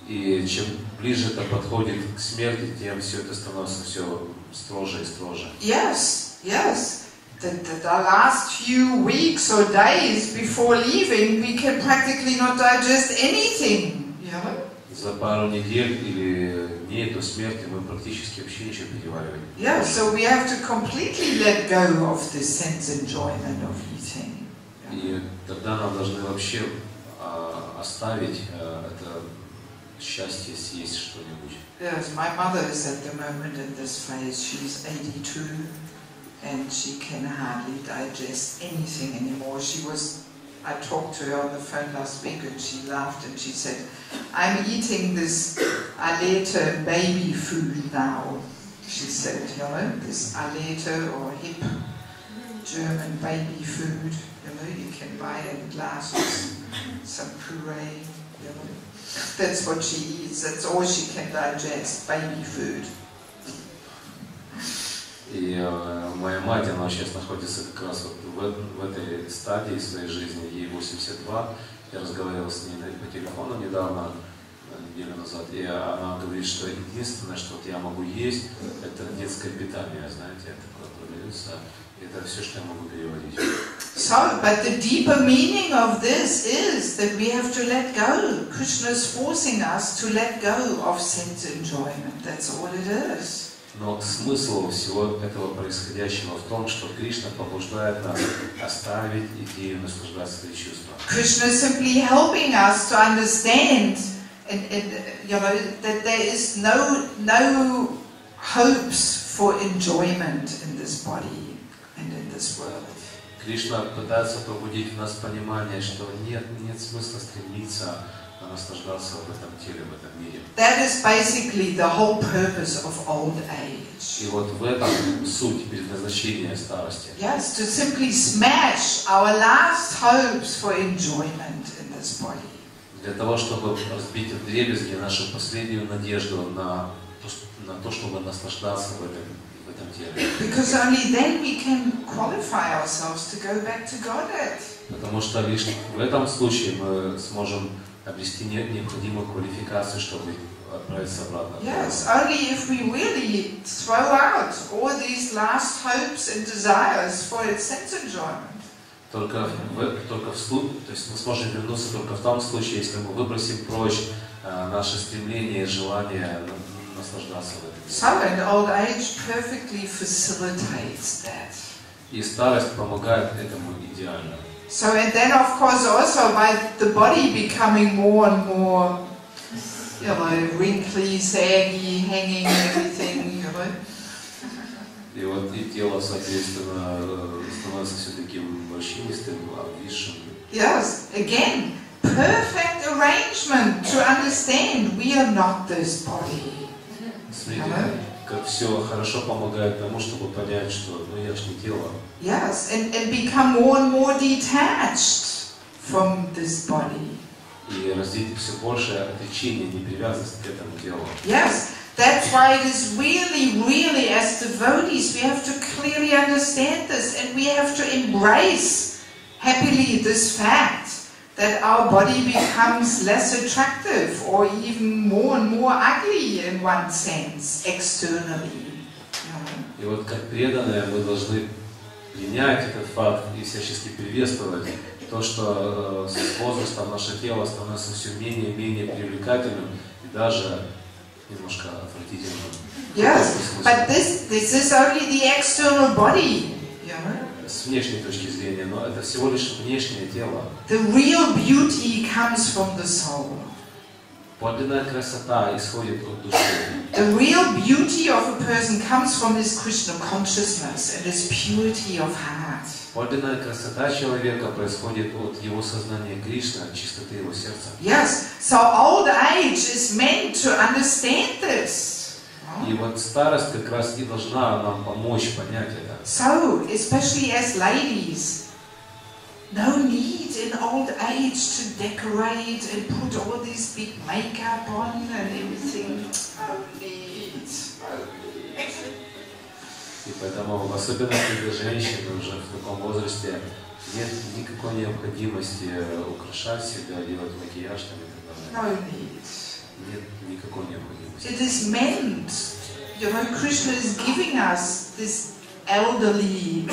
И чем ближе это подходит к смерти, тем все это становится все строже и строже. Yes, yes. The last few weeks or days before leaving, we can practically not digest anything. You know? За пару недель или дней до смерти мы практически вообще ничего переваривать не можем. Yeah, so we have to completely let go of this sense enjoyment of eating. И тогда нам должны вообще оставить это счастье съесть что-нибудь. Yes, my mother is at the moment in this phase. She's 82 and she can hardly digest anything anymore. I talked to her on the phone last week and she laughed and she said, I'm eating this Alete baby food now. She said, you know, this Alete or hip German baby food, you know, you can buy in glasses, some puree, you know. That's what she eats, that's all she can digest, baby food. И моя мать, она сейчас находится как раз вот в этой стадии своей жизни, ей 82. Я разговаривал с ней по телефону недавно, неделю назад, и она говорит, что единственное, что вот я могу есть, это детское питание, знаете, такое продается, это все, что я могу переводить. So, but the deeper meaning of this is that we have to let go. Krishna is forcing us to let go of sense enjoyment. That's all it is. Но смысл всего этого происходящего в том, что Кришна побуждает нас оставить идею наслаждаться своими чувствами. Krishna is simply helping us to understand, and you know, that there is no hopes for enjoyment in this body and in this world. Кришна пытается пробудить в нас понимание, что нет смысла стремиться наслаждаться в этом теле, в этом мире. That is basically the whole purpose of old age. И вот в этом суть предназначения старости. Yes, to simply smash our last hopes for enjoyment in this body. Для того, чтобы разбить вдребезги нашу последнюю надежду на то, чтобы наслаждаться в в этом теле. Because only then we can qualify ourselves to go back to Godhead. Потому что лишь в этом случае мы сможем обрести необходимую квалификацию, чтобы отправиться обратно. Yes, only if we really throw out all these last hopes and desires for its sense enjoyment. То есть мы сможем вернуться только в том случае, если мы выбросим прочь наши стремления и желания наслаждаться в этом. So, and old age perfectly facilitates that. И старость помогает этому идеально. So, and then of course also by the body becoming more and more, you know, wrinkly, saggy, hanging, everything, you know. И вот и тело, соответственно, становится все таким морщинистым, обвисшим. Yes, again, perfect arrangement to understand we are not this body. Смотрите, как все хорошо помогает тому, чтобы понять, что я ж не тело. Yes, and become more and more detached from this body. И развить все большее отречение, непривязанность к этому телу. Yes, that's why it is really, as devotees, we have to clearly understand this, and we have to embrace happily this fact that our body becomes less attractive or even more and more ugly in one sense, externally. И вот как преданные мы должны принять этот факт и всячески приветствовать то, что с возрастом наше тело становится все менее и менее привлекательным и даже немножко отвратительным. Yes, but this is only the external body. С внешней точки зрения, но это всего лишь внешнее тело. The real beauty comes from the soul. Подлинная красота исходит от души. The real beauty of a person comes from his Krishna consciousness and his purity of heart. Подлинная красота человека происходит от его сознания Кришны, от чистоты его сердца. Yes, so old age is meant to understand this. И вот старость как раз и должна нам помочь понять это. So, especially as ladies, no need in old age to decorate and put all this big makeup on and everything. No need. И поэтому, особенно для женщин уже в таком возрасте, нет никакой необходимости украшать себя, делать макияж там и так далее. No need. Нет никакой необходимости. It is meant, you know, Krishna is giving us this elderly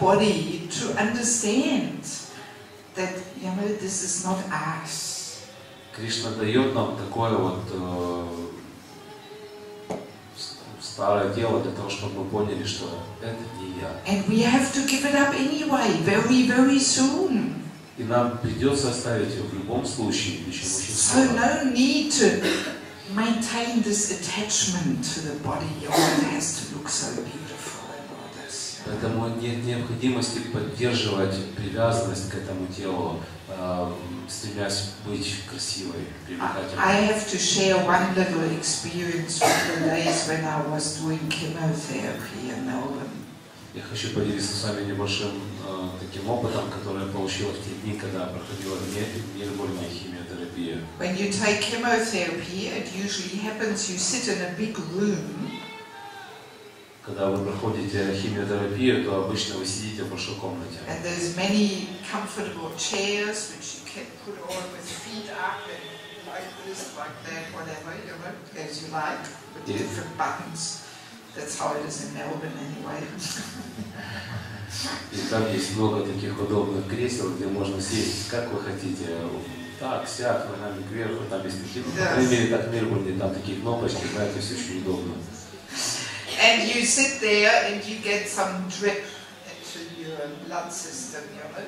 body to understand that, you know, this is not us. Кришна дает нам такое вот старое тело для того, чтобы мы поняли, что это не я. And we have to give it up anyway, very soon. И нам придется оставить его в любом случае, причем очень So скоро. no need to maintain this attachment to the body. Oh, it has to look so beautiful and all this. Поэтому нет необходимости поддерживать привязанность к этому телу, стремясь быть красивой, привлекательной. I have to share one little experience from the days when I was doing chemotherapy in Melbourne. Я хочу поделиться с вами небольшим таким опытом, который я получил в те дни, когда проходила нервная химиотерапия. When you take chemotherapy, it usually happens you sit in a big room. Когда вы проходите химиотерапию, то обычно вы сидите в большой комнате. And there's many comfortable chairs which you can put on with feet up and like this, like that, whatever, you know, as you like, with different buttons. That's how it is in Melbourne anyway. И там есть много таких удобных кресел, где можно сесть, как вы хотите. Так, сяк, ногами кверху, там есть такие, по крайней мере, так в Мельбурне, там такие кнопочки, знаете, все очень удобно. And you sit there and you get some drip into your blood system, you know,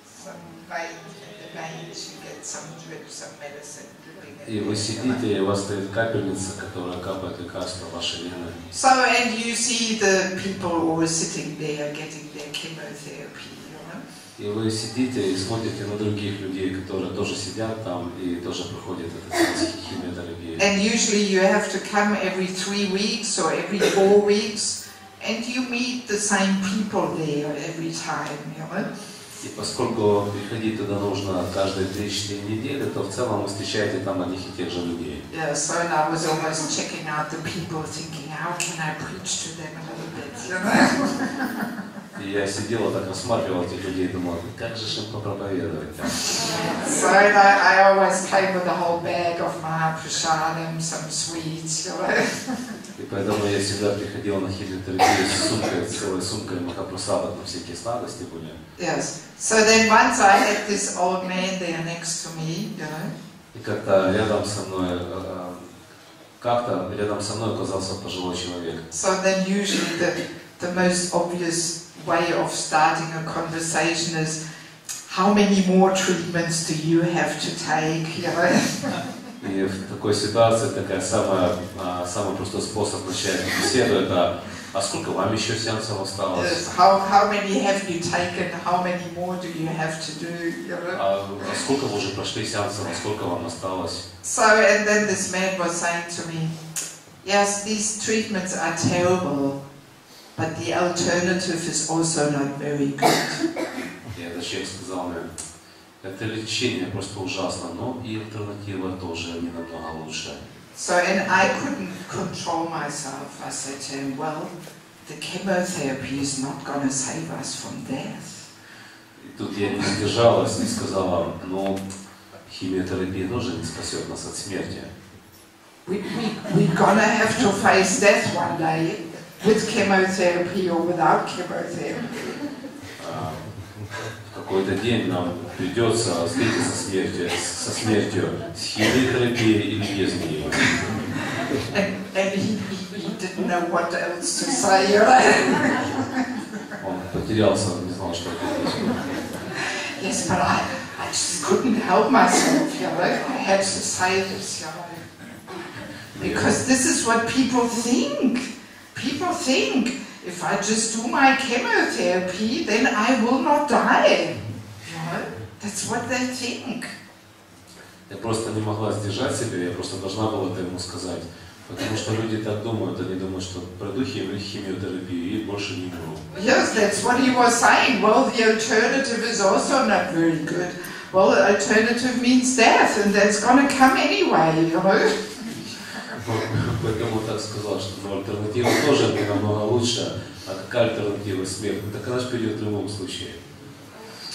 some vein in the veins, you get some drip, some medicine dripping in. И вы сидите, и у вас стоит капельница, которая капает лекарство в ваши вены. So, and you see the people who are sitting there getting their chemotherapy, you know. И вы сидите и смотрите на других людей, которые тоже сидят там и тоже проходят эту химиотерапию. And usually you have to come every 3 weeks or every 4 weeks, and you meet the same people there every time, you know. И поскольку приходить туда нужно каждые 3-4 недели, то в целом вы встречаете там одних и тех же людей. Yeah, so I was almost checking out the people, thinking, how can I preach to them a little you know. И я сидела, так рассматривал этих людей и думал, как же им попроповедовать? So I always came with a whole bag of prasadam, some sweets, you know. И поэтому я всегда приходил на химиотерапию с сумкой, с целой сумкой махапрасадов, на всякие сладости были. Yes. So then once I had this old man there next to me, you know. И как-то рядом со мной оказался пожилой человек. So then usually the most obvious way of starting a conversation is, how many more treatments do you have to take, you know? И в такой ситуации самый простой способ начать беседу это, а сколько вам еще сеансов осталось? Yes. How many have you taken? How many more do you have to do? You know? А сколько вы уже прошли сеансов, а сколько вам осталось? So and then this man was saying to me, yes, these treatments are terrible, but the alternative is also not very good. И этот человек сказал мне, это лечение просто ужасно, но и альтернатива тоже не намного лучше. So, and I couldn't control myself. I said to him, well, the chemotherapy is not going to save us from death. И тут я не сдержалась и сказала, ну, химиотерапия тоже не спасет нас от смерти. We're going to have to face death one day, with chemotherapy or without chemotherapy. В какой-то день нам придется встретиться со смертью, с химиотерапией или без нее. And he didn't know what else to say. Он потерялся, он не знал, что ответить. Yes, but I just couldn't help myself, you know. I had to say this, you know. Because this is what people think. People think, if I just do my chemotherapy, then I will not die. You know? That's what they think. Я просто не могла сдержать себя, я просто должна была это ему сказать. Потому что люди так думают, они думают, что пройду химиотерапию и больше не умру. Yes, that's what he was saying. Well, the alternative is also not very good. Well, the alternative means death, and that's going to come anyway, you know. Поэтому так сказал, что альтернатива тоже не намного лучше, а какая альтернатива смерть? Так она же придет в любом случае.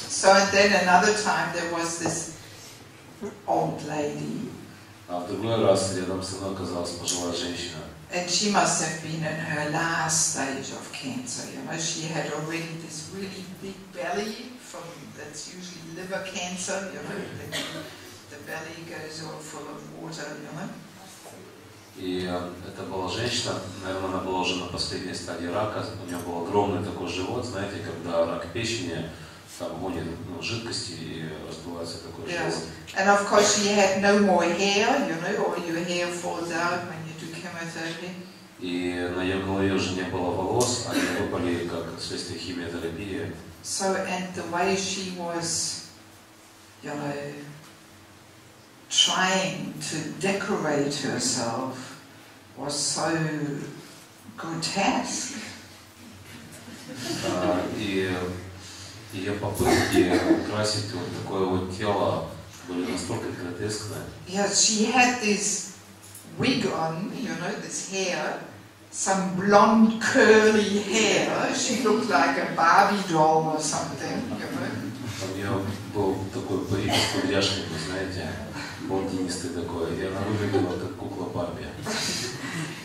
So and then another time there was this old lady. А в другой раз рядом со мной оказалась пожилая женщина. And she must have been in her last stage of cancer. You know, she had already this really big belly that's usually liver cancer. You know, the belly goes all full of water. You know. И это была женщина, наверное, она была уже на последней стадии рака. У нее был огромный такой живот, знаете, когда рак печени, там гонит жидкости и раздувается такой живот. And of course she had no more hair, you know, or your hair falls out when you do chemotherapy. И на ее голове уже не было волос, они выпали как следствие химиотерапии. So and the way she was, you know, trying to decorate herself was so grotesque. И ее попытки украсить вот такое вот тело были настолько гротескные. Yes, she had this wig on, you know, this hair, some blonde curly hair. She looked like a Barbie doll or something, you know. У нее был такой парик с кудряшками, знаете, блондинистый такой, и она выглядела как кукла Барби.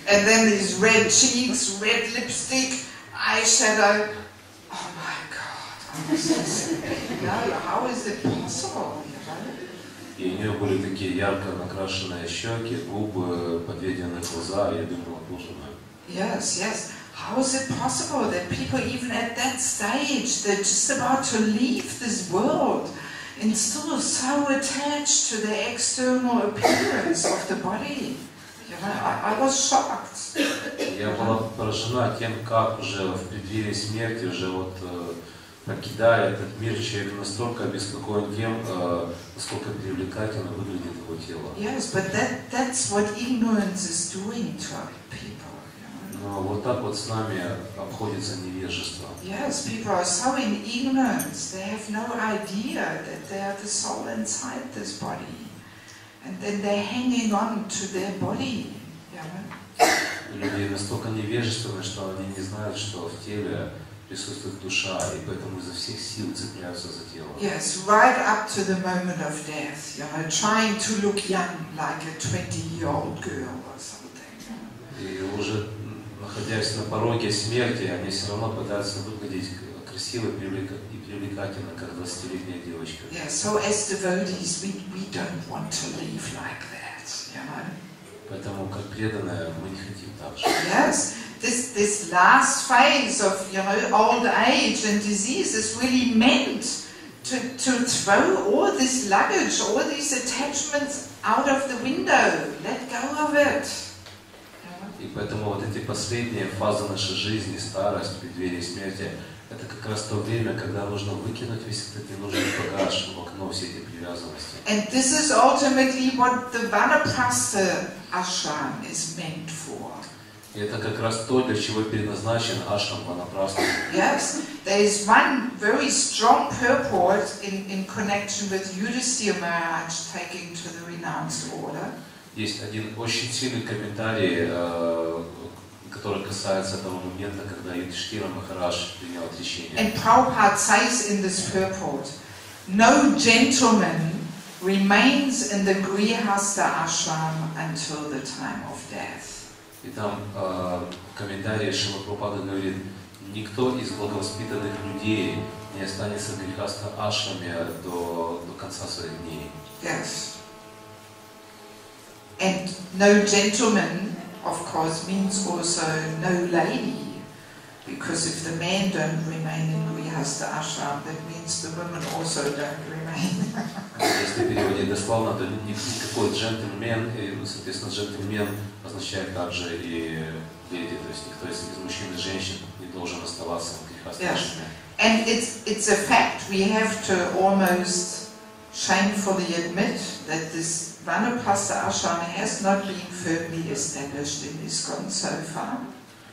And then these red cheeks, red lipstick, eyeshadow. Oh my God, how is it possible? И у нее были такие ярко накрашенные щеки, губы, подведенные глаза, и я думала, боже мой. Yes, yes. How is it possible that people even at that stage, they're just about to leave this world and still so attached to the external appearance of the body? You know, I was shocked. Я была поражена тем, как уже в преддверии смерти, уже вот покидая этот мир, человек настолько обеспокоен тем, насколько привлекательно выглядит его тело. Yes, but that's what ignorance is doing to people. Но вот так вот с нами обходится невежество. Yes, people are so in ignorance. They have no idea that they are the soul inside this body, and then they're hanging on to their body. You know? Люди настолько невежественны, что они не знают, что в теле присутствует душа, и поэтому изо всех сил цепляются за тело. Yes, right up to the moment of death, trying to look young like a 20-year-old girl or something. И уже находясь на пороге смерти, они все равно пытаются выглядеть красиво и привлекательно, как 20-летняя девочка. Yeah, so as devotees, we don't want to live like that, Поэтому, как преданные, мы не хотим так же. Yes, this last phase of old age and disease is really meant to throw all this luggage, all these attachments out of the window. Let go of it. И поэтому вот эти последние фазы нашей жизни, старость, преддверие смерти, это как раз то время, когда нужно выкинуть весь этот ненужный багаж в окно, все эти привязанности. And this is ultimately what the Vanaprastha ashram is meant for. И это как раз то, для чего предназначен ашрам Ванапрастха. Yes, there is one very strong purport in connection with Yudhisthira Maharaj taking to the renounced order. Есть один очень сильный комментарий, который касается того момента, когда Юдхиштхира Махарадж принял отречение. And Prabhupada says in this purport, no gentleman remains in the Grihastha ashram until the time of death. И там комментарий Шрила Прабхупады говорит, никто из благовоспитанных людей не останется в Грихастха ашраме до конца своих дней. Yes. And no gentleman, of course, means also no lady. Because if the men don't remain in Grihastha ashram, that means the women also don't remain. Если переводить дословно, то никакой джентльмен, и, соответственно, джентльмен означает также и леди, то есть никто из мужчин и женщин не должен оставаться в Грихастха ашраме. And it's a fact, we have to almost shamefully admit that this Vanaprastha ashram has not been firmly established in ISKCON so far.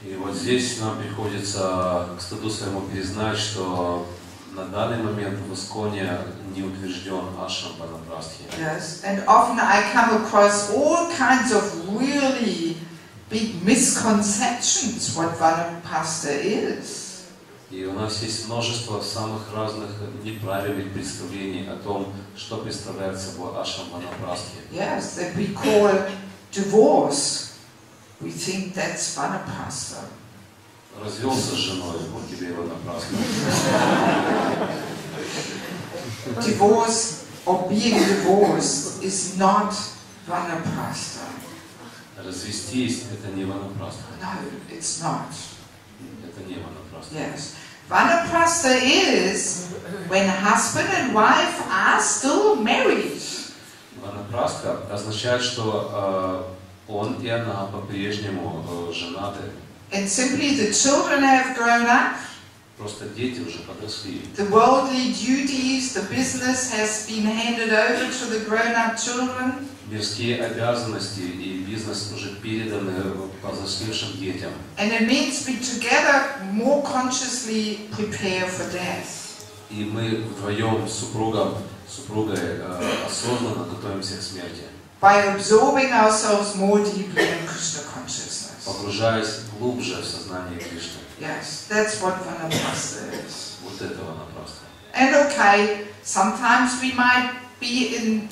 И вот здесь нам приходится к стыду своему признать, что на данный момент в Исконе не утвержден ашрам Ванапрастхи. Yes, and often I come across all kinds of really big misconceptions what Vanaprastha is. И у нас есть множество самых разных неправильных представлений о том, что представляет собой ашрам Ванапрастхи. Yes, that we call divorce. We think that's Vanaprastha. Развелся с женой, вот тебе и Ванапрастха. Divorce or being divorced is not Vanaprastha. Развестись – это не Ванапрастха. No, it's not. Это не Ванапрастха. Yes. Vanaprastha is when husband and wife are still married. Ванапрастха означает, что он и она по-прежнему женаты. And simply the children have grown up. Просто дети уже подросли. The worldly duties, the business has been handed over to the grown-up children. Мирские обязанности и бизнес уже переданы повзрослевшим детям. And it means we together more consciously prepare for death. И мы вдвоем с супругой осознанно готовимся к смерти. By absorbing ourselves more deeply in Krishna consciousness. Погружаясь глубже в сознание Кришны. Yes, that's what Vanaprastha is. Вот это Ванапрастха. And okay, sometimes we might be in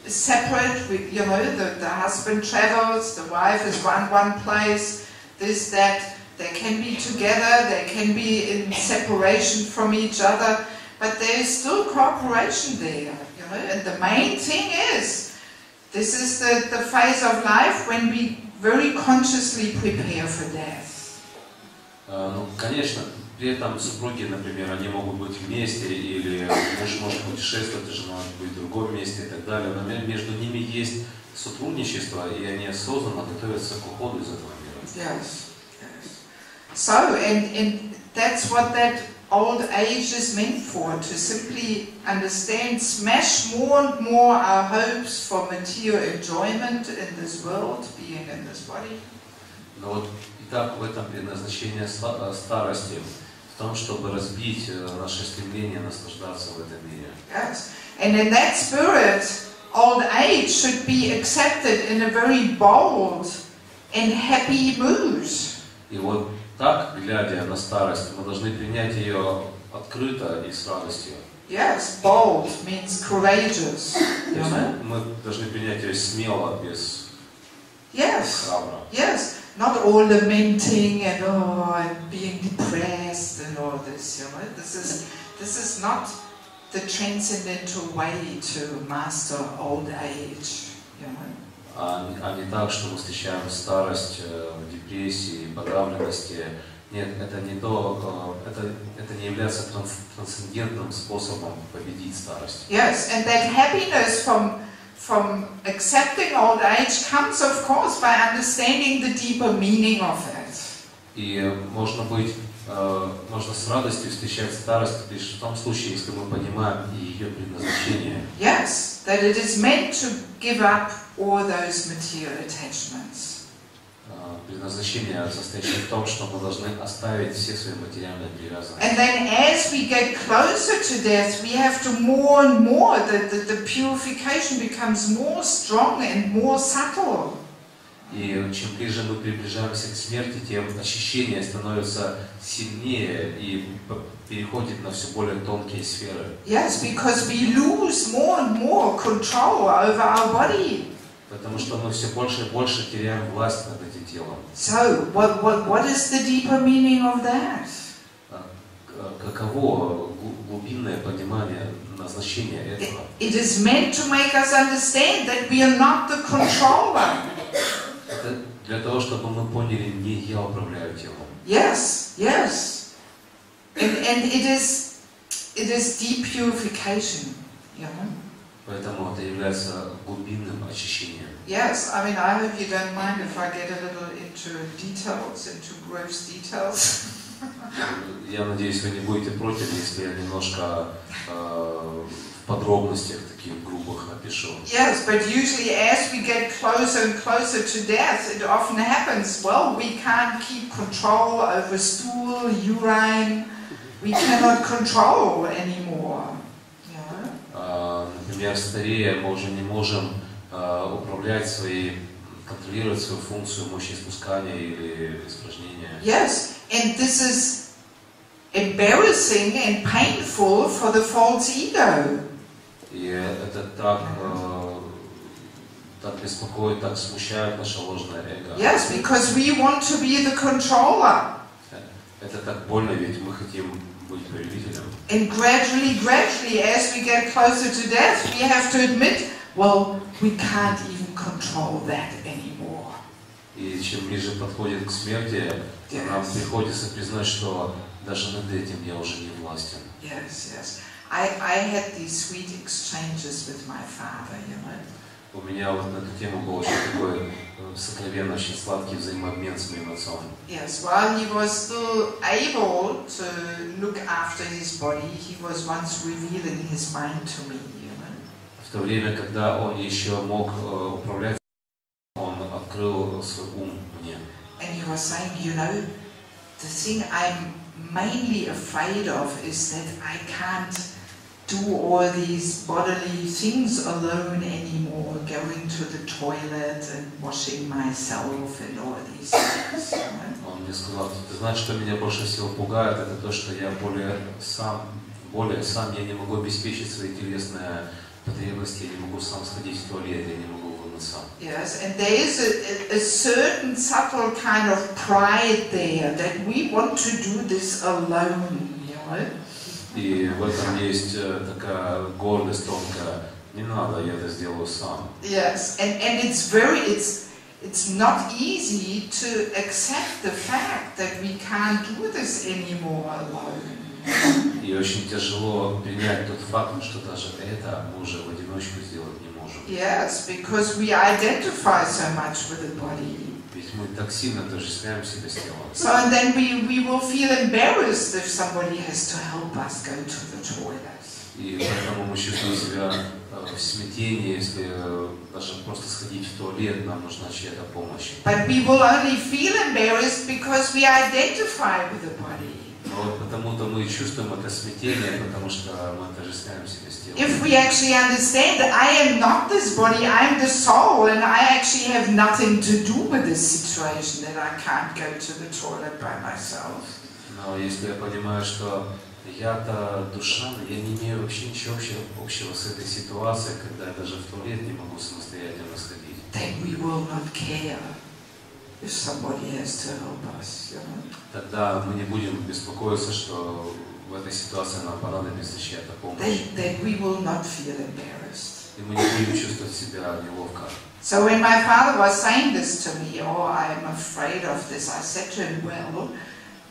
separate, the husband travels, the wife is one place, this, that, they can be together, they can be in separation from each other, but there is still cooperation there, and the main thing is, this is the phase of life when we very consciously prepare for death. Ну, конечно, при этом супруги, например, они могут быть вместе, или муж может путешествовать, и жена может быть в другом месте и так далее. Но между ними есть сотрудничество, и они осознанно готовятся к уходу из этого мира. Yes, yes. So, and that's what that old age is meant for, to simply understand, smash more and more our hopes for material enjoyment in this world, being in this body. Но вот и так в этом предназначение старости, в том, чтобы разбить наше стремление наслаждаться в этом мире. Yes, and in that spirit, old age should be accepted in a very bold and happy mood. И вот так, глядя на старость, мы должны принять ее открыто и с радостью. Yes, bold means courageous. То есть мы должны принять ее смело, без храбро. Yes, not all lamenting and being depressed and all this. You know, this is not the transcendental way to master old age. You know. А не так, что мы встречаем старость в депрессии, подавленности. Нет, это не то, это не является трансцендентным способом победить старость. Yes, and that happiness from accepting old age comes, of course, by understanding the deeper meaning of it. И можно с радостью встречать старость лишь в том случае, если мы понимаем ее предназначение. Yes, that it is meant to give up all those material attachments. Предназначение состоит в том, что мы должны оставить все свои материальные привязанности. And then as we get closer to death, we have to more and more, the purification becomes more strong and more subtle. И чем ближе мы приближаемся к смерти, тем очищение становится сильнее и переходит на все более тонкие сферы. Yes, because we lose more and more control over our body. Потому что мы все больше и больше теряем власть над этим телом. So, what is the deeper meaning of that? Каково глубинное понимание назначения этого? It is meant to make us understand that we are not the controller. Это для того, чтобы мы поняли, не я управляю телом. Yes, yes. And it is deep purification, you know. Поэтому это является глубинным очищением. Yes, I mean, I hope you don't mind if I get a little into details, into gross details. Я надеюсь, вы не будете против, если я немножко в подробностях таких грубых опишу. Yes, but usually as we get closer and closer to death, it often happens, well, we can't keep control over stool, urine, we cannot control anymore. Например, старея мы уже не можем контролировать свою функцию мочеиспускания или испражнения. Yes, and this is embarrassing and painful for the false ego. И это так беспокоит, так смущает наше ложное эго. Yes, because we want to be the controller. Это так больно, ведь мы хотим быть повелителем. And gradually, as we get closer to death, we have to admit, well, we can't even control that anymore. И чем ближе подходит к смерти, нам приходится признать, что даже над этим я уже не властен. Yes, yes. I had these sweet exchanges with my father, you know. У меня вот на эту тему был очень такой сокровенный, очень сладкий взаимообмен с моим отцом. Yes, while he was still able to look after his body, he was once revealing his mind to me, you know. В то время, когда он еще мог управлять, он открыл свой ум мне. And he was saying, you know, the thing I'm mainly afraid of is that I can't do all these bodily things alone anymore, going to the toilet and washing myself and all these things. Он мне сказал, ты знаешь, что меня больше всего пугает, это то, что я более сам я не могу обеспечить свои телесные потребности, я не могу сам сходить в туалет, я не могу вымыться. Yes, and there is a certain subtle kind of pride there that we want to do this alone, you know. И в этом есть такая гордость тонкая. Не надо, я это сделаю сам. Yes, and it's not easy to accept the fact that we can't do this anymore alone. И очень тяжело принять тот факт, что даже это мы уже в одиночку сделать не можем. Yes, because we identify so much with the body. Ведь мы так сильно отождествляем себя с телом. So and then we will feel embarrassed if somebody has to help us go to the toilet. И поэтому мы чувствуем себя в смятении, если даже просто сходить в туалет, нам нужна чья-то помощь. But we will only feel embarrassed because we identify with the body. Вот потому-то мы чувствуем это смятение, потому что мы отождествляем себя с телом. If we actually understand that I am not this body, I am the soul, and I actually have nothing to do with this situation, that I can't go to the toilet by myself. Но если я понимаю, что я-то душа, но я не имею вообще ничего общего с этой ситуацией, когда я даже в туалет не могу самостоятельно сходить. Then we will not care if somebody has to help us, you know. Тогда мы не будем беспокоиться, что в этой ситуации нам понадобится чья-то помощь. Then we will not feel embarrassed. И мы не будем чувствовать себя неловко. So when my father was saying this to me, oh, I'm afraid of this, I said to him, well,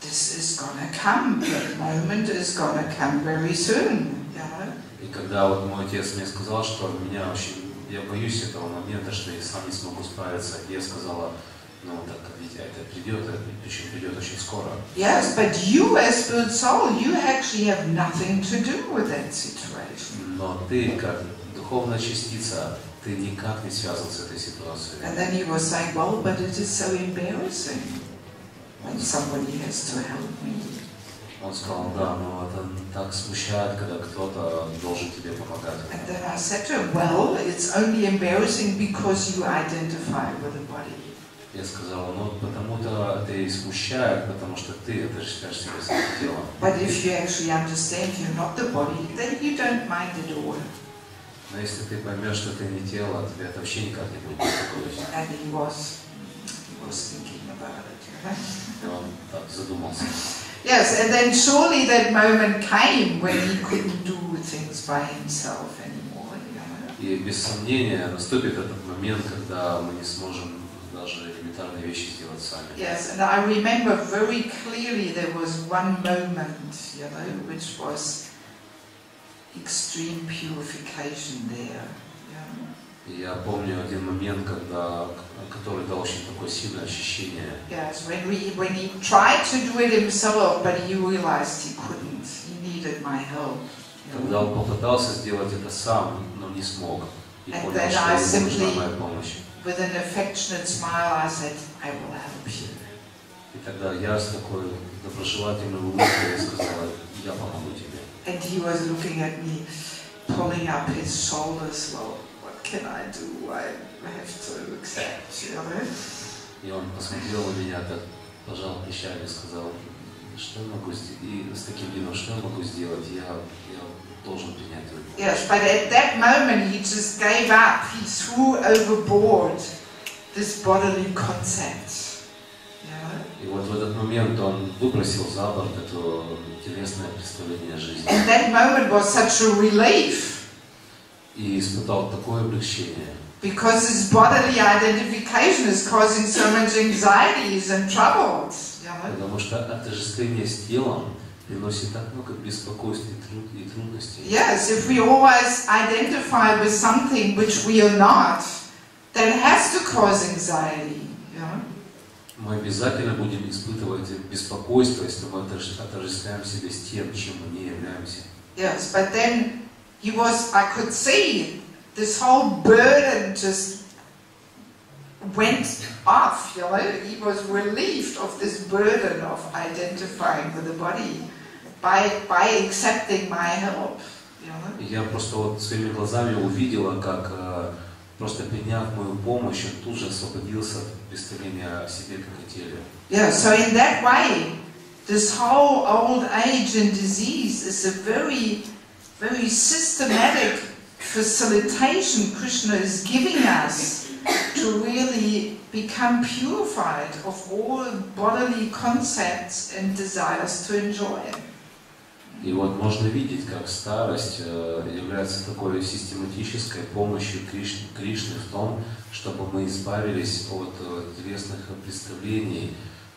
this is gonna come. That moment is gonna come very soon, you know. И когда вот мой отец мне сказал, что я боюсь этого момента, что я сам не смогу справиться, я сказала, ну так ведь это придет, причем придет очень скоро. Yes, but you as spirit soul, you actually have nothing to do with that situation. Но ты, как духовная частица, ты никак не связан с этой ситуацией. And then he was saying, well, but it is so embarrassing when somebody has to help me. Он сказал, да, но это так смущает, когда кто-то должен тебе помогать. And then I said to him, well, it's only embarrassing because you identify with the body. Я сказал, ну потому-то это и смущает, потому что ты отождествляешь себя с этим телом. But if you actually understand you're not the body, then you don't mind at all. Но если ты поймешь, что ты не тело, тебе это вообще никак не будет беспокоить. And he was thinking about it. И он так задумался. Yes, and then surely that moment came when he couldn't do things by himself anymore. И без сомнения наступит этот момент, когда мы не сможем даже элементарные вещи сделать сами. Yes, and I remember very clearly there was one moment, you know, which was extreme purification there. И я помню один момент, который дал очень такое сильное ощущение. Yes, when he tried to do it himself, but he realized he couldn't. He needed my help. Когда он попытался сделать это сам, но не смог. И понял, что ему нужна моя помощь. With an affectionate smile, I said, I will help you. И тогда я с такой доброжелательной улыбкой сказала, я помогу тебе. And he was looking at me, pulling up his shoulders. Well, what can I do? I have to accept, you know. И он посмотрел на меня, так пожал плечами и сказал, что я могу сделать? И с таким видом, что я могу сделать? Я должен принять его. Yes, but at that moment he just gave up. He threw overboard this bodily concept. И вот в этот момент он выбросил за борт это телесное представление жизни. And that moment was such a relief. И испытал такое облегчение. Because his bodily identification is causing so much anxieties and troubles. Потому что отождествление с телом приносит так много беспокойств и трудностей. Yes, if we always identify with something which we are not, that has to cause anxiety. Мы обязательно будем испытывать беспокойство, если мы отождествляем себя с тем, чем мы не являемся. Yes, but then I could see this whole burden just went off, you know. He was relieved of this burden of identifying with the body by accepting my help, you know. И я просто вот своими глазами увидела, как просто приняв мою помощь, он тут же освободился от представления о себе как о теле. Yeah, so in that way, this whole old age and disease is a very, very systematic facilitation Krishna is giving us to really become purified of all bodily concepts and desires to enjoy it. И вот можно видеть, как старость является такой систематической помощью Кришны в том, чтобы мы избавились от телесных представлений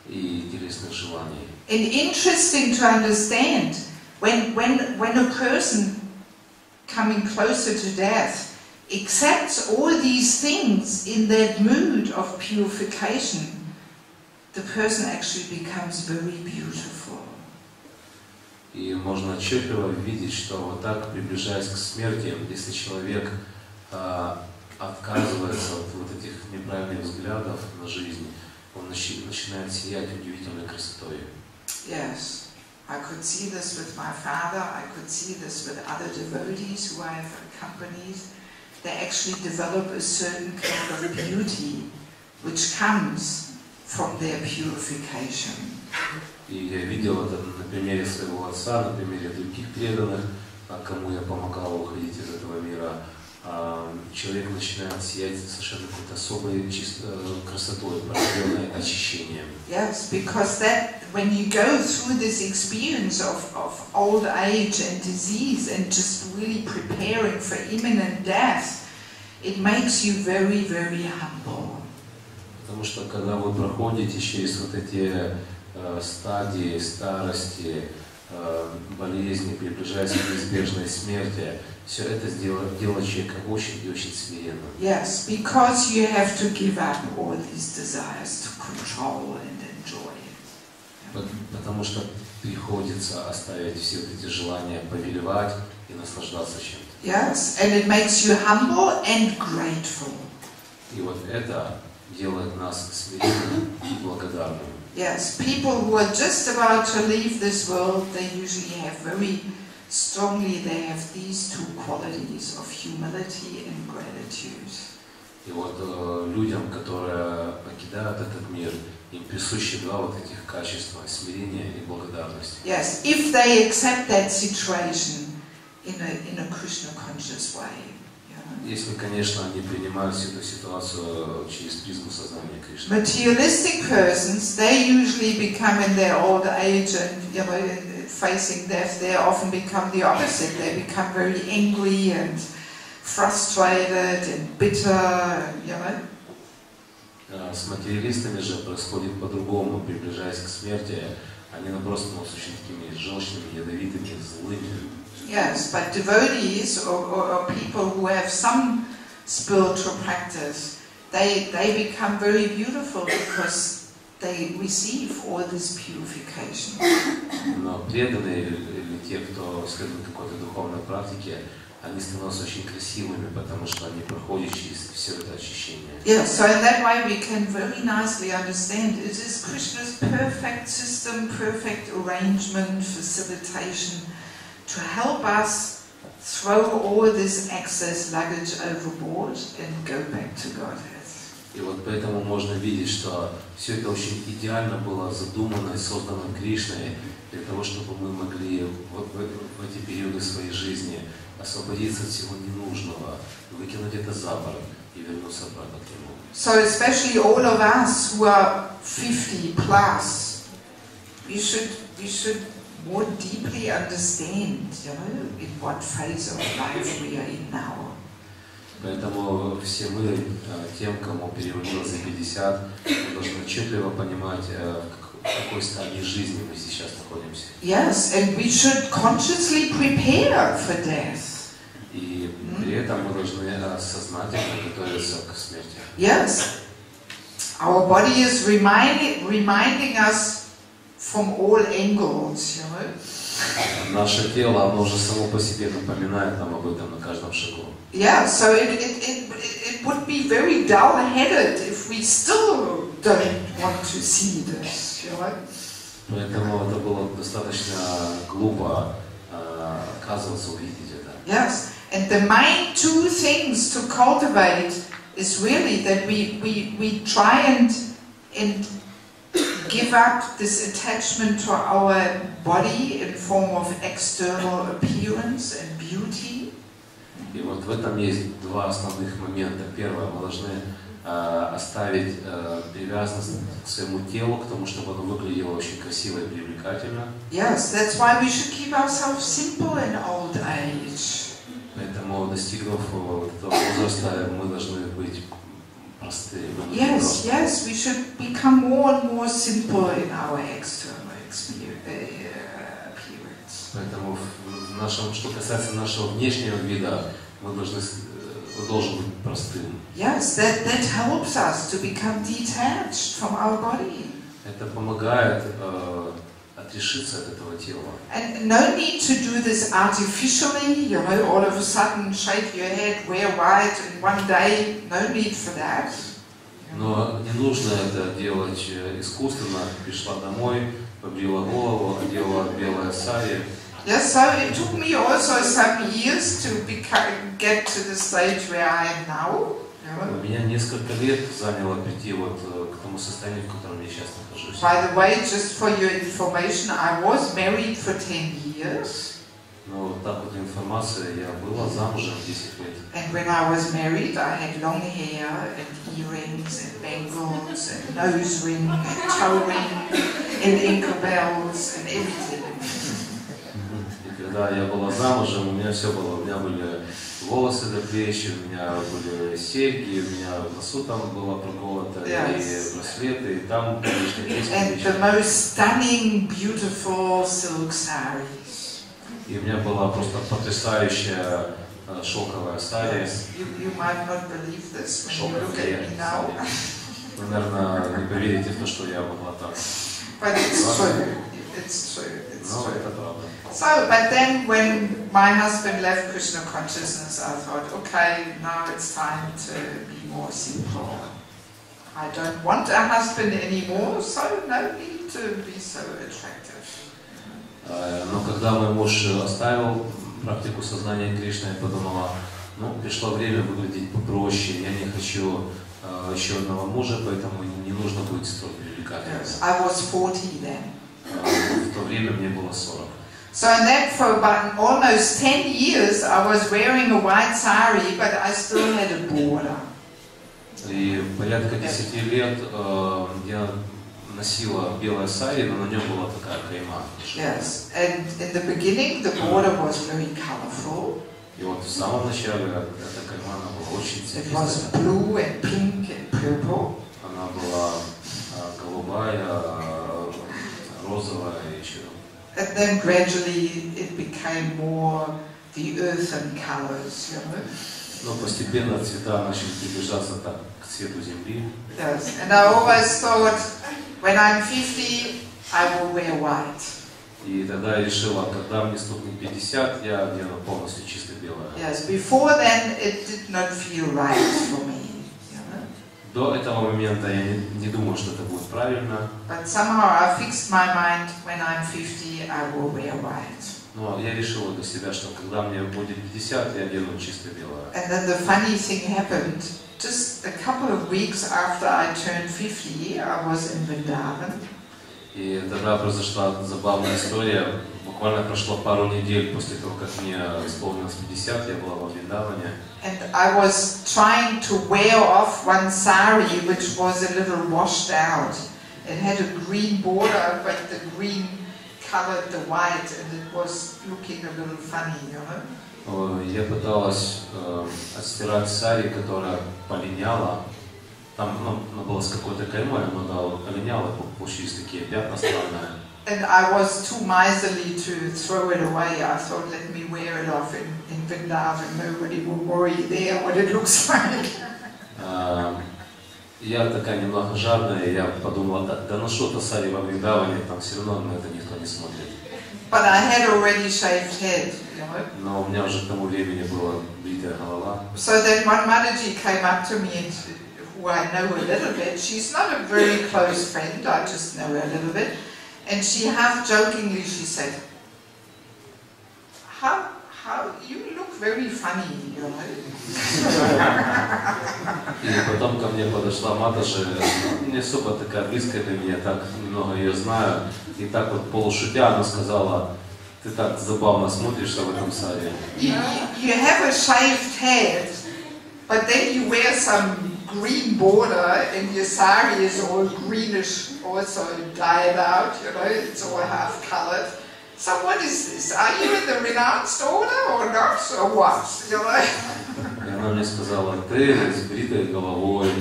и телесных желаний. And interesting to understand, when a person coming closer to death accepts all these things in that mood of purification, the person actually becomes very beautiful. И можно отчетливо видеть, что вот так, приближаясь к смерти, если человек отказывается от вот этих неправильных взглядов на жизнь, он начинает сиять удивительной красотой. Yes. I could see this with my father, I could see this with other devotees who I have accompanied. They actually develop a certain kind of beauty which comes from their purification. И я видел это на примере своего отца, на примере других преданных, кому я помогал уходить из этого мира. Человек начинает сиять совершенно какой-то особой красотой, порожденной очищением. Yes, because that when you go through this experience of old age and disease and just really preparing for imminent death, it makes you very, very humble. Потому что когда вы проходите через вот эти стадии старости, болезни, приближаясь к неизбежной смерти, все это делает человека очень и очень смиренным. Yes, because you have to give up all these desires to control and enjoy. Потому что приходится оставить все вот эти желания повелевать и наслаждаться чем-то. Yes, and it makes you humble and grateful. И вот это делает нас смиренными и благодарными. Yes, people who are just about to leave this world, they usually have very strongly, they have these two qualities of humility and gratitude. И вот людям, которые покидают этот мир, им присущи два вот этих качества: смирение и благодарность. Yes, if they accept that situation in a Krishna conscious way. Если, конечно, они принимают всю эту ситуацию через призму сознания Кришны. Materialistic persons, they usually become in their old age and facing death, they often become the opposite. They become very angry and frustrated and bitter, С материалистами же происходит по-другому. Приближаясь к смерти, они наоборот становятся очень такими желчными, ядовитыми, злыми. Yes, but devotees or people who have some spiritual practice, they become very beautiful because they receive all this purification. Но преданные или те, кто следует какой-то духовной практике, они становятся очень красивыми, потому что они проходят через все это очищение. Yeah, so in that way we can very nicely understand it is Krishna's perfect system, perfect arrangement, facilitation, to help us throw all this excess luggage overboard and go back to Godhead. И вот поэтому можно видеть, что все это очень идеально было задумано и создано Кришной для того, чтобы мы могли в эти периоды своей жизни освободиться от всего ненужного, выкинуть это за борт и вернуться обратно к Нему. So especially all of us who are 50 plus, we should more deeply understand, in what phase of life we are in now. Поэтому все мы, тем, кому перевалило за 50, мы должны отчетливо понимать, в какой стадии жизни мы сейчас находимся. Yes, and we should consciously prepare for death. И при этом мы должны сознательно готовиться к смерти. Yes, our body is reminding us from all angles, Наше тело, оно уже само по себе напоминает нам об этом на каждом шагу. Yeah, so it would be very dull-headed if we still don't want to see this, Поэтому это было достаточно глупо отказываться увидеть это. Yes, and the main two things to cultivate is really that we try and give up this attachment to our body in form of external appearance and beauty. И вот в этом есть два основных момента. Первое, мы должны оставить привязанность к своему телу, к тому, чтобы оно выглядело очень красиво и привлекательно. Yes, that's why we should keep ourselves simple in old age. Поэтому, достигнув этого возраста, мы должны быть простыми. Yes, yes, we should become more and more simple in our external appearance. Поэтому в нашем, что касается нашего внешнего вида, мы должен быть простым. Yes, that helps us to become detached from our body. Это помогает отрешиться от этого тела. And no need to do this artificially, all of a sudden shake your head, wear white in one day. No need for that. Но не нужно это делать искусственно. Пришла домой, побрила голову, одела белое сари. Yes, so it took me also some years to get to the stage where I am now. У меня несколько лет заняло прийти вот к тому состоянию, в котором я сейчас нахожусь. By the way, just for your information, I was married for 10 years. Ну, вот так вот информация, я была замужем 10 лет. And when I was married, I had long hair and earrings and bangles and nose ring and toe ring and ankle bells and everything. И когда я была замужем, у меня все было. У меня были волосы до плеч, у меня были серьги, у меня в носу там было проколото, и браслеты, и там, конечно, есть. And the most stunning, beautiful silk saris. И у меня была просто потрясающая шелковая сари. You might not believe this when you look at me now. Вы, наверное, не поверите в то, что я могла так. But it's true. It's true. It's Но true. это правда. So, but then when my husband left Krishna consciousness, I thought, okay, now it's time to be more simple. I don't want a husband anymore, so no need to be so attractive. Но когда мой муж оставил практику сознания Кришны, я подумала, ну, пришло время выглядеть попроще, я не хочу еще одного мужа, поэтому не нужно быть столь привлекательным. Yes, I was 40 then. В то время мне было 40. So and then for about almost 10 years I was wearing a white sari, but I still had a border. И порядка 10 лет я носила белое сари, но на нем была такая кайма. Yes, and in the beginning the border was very colorful. И вот в самом начале эта кайма она была очень It was blue and pink and purple. Она была голубая, розовая еще. And then gradually it became more the earthen colors, you know. Но постепенно цвета начали приближаться так к цвету земли. Yes, and I always thought, when I'm 50, I will wear white. И тогда я решила, когда мне стукнет 50, я одену полностью чисто белое. Yes, before then it did not feel right for me. До этого момента я не думал, что это будет правильно. But somehow I fixed my mind, when I'm 50, I will wear white. Но я решила для себя, что когда мне будет 50, я одену чисто белое. And then the funny thing happened. Just a couple of weeks after I turned 50, I was in Vrindavan. И тогда произошла забавная история. Буквально прошло пару недель после того, как мне исполнилось 50, я была во Вриндаване. And I was trying to wear off one sari which was a little washed out. It had a green border, but the green colored the white, and it was looking a little funny, you know. Я пыталась отстирать сари, которая полиняла. Там она была с какой-то каймой, она полиняла, получились такие пятна странные. And I was too miserly to throw it away. I thought, let me wear it off in Vrindavan. Nobody will worry there what it looks like. Я такая немного жадная, я подумала, да ношу-то сари во Вриндаване, там все равно на это никто не смотрит. But I had already shaved head, you know. Но у меня уже к тому времени была бритая голова. So then one Mataji came up to me, and, who I know a little bit. She's not a very close friend, I just know her a little bit. And she half jokingly, she said, how you look very funny, you know. И потом ко мне подошла матаджи, не особо такая близкая для меня, так немного ее знаю. И так вот полушутя она сказала, ты так забавно смотришься в этом саре. You have a shaved head, but then you wear some green border and your sari is all greenish, also dyed out, you know, it's all half colored. So what is this? Are you in the renounced order or not, or what? You know? И она мне сказала, ты с бритой головой,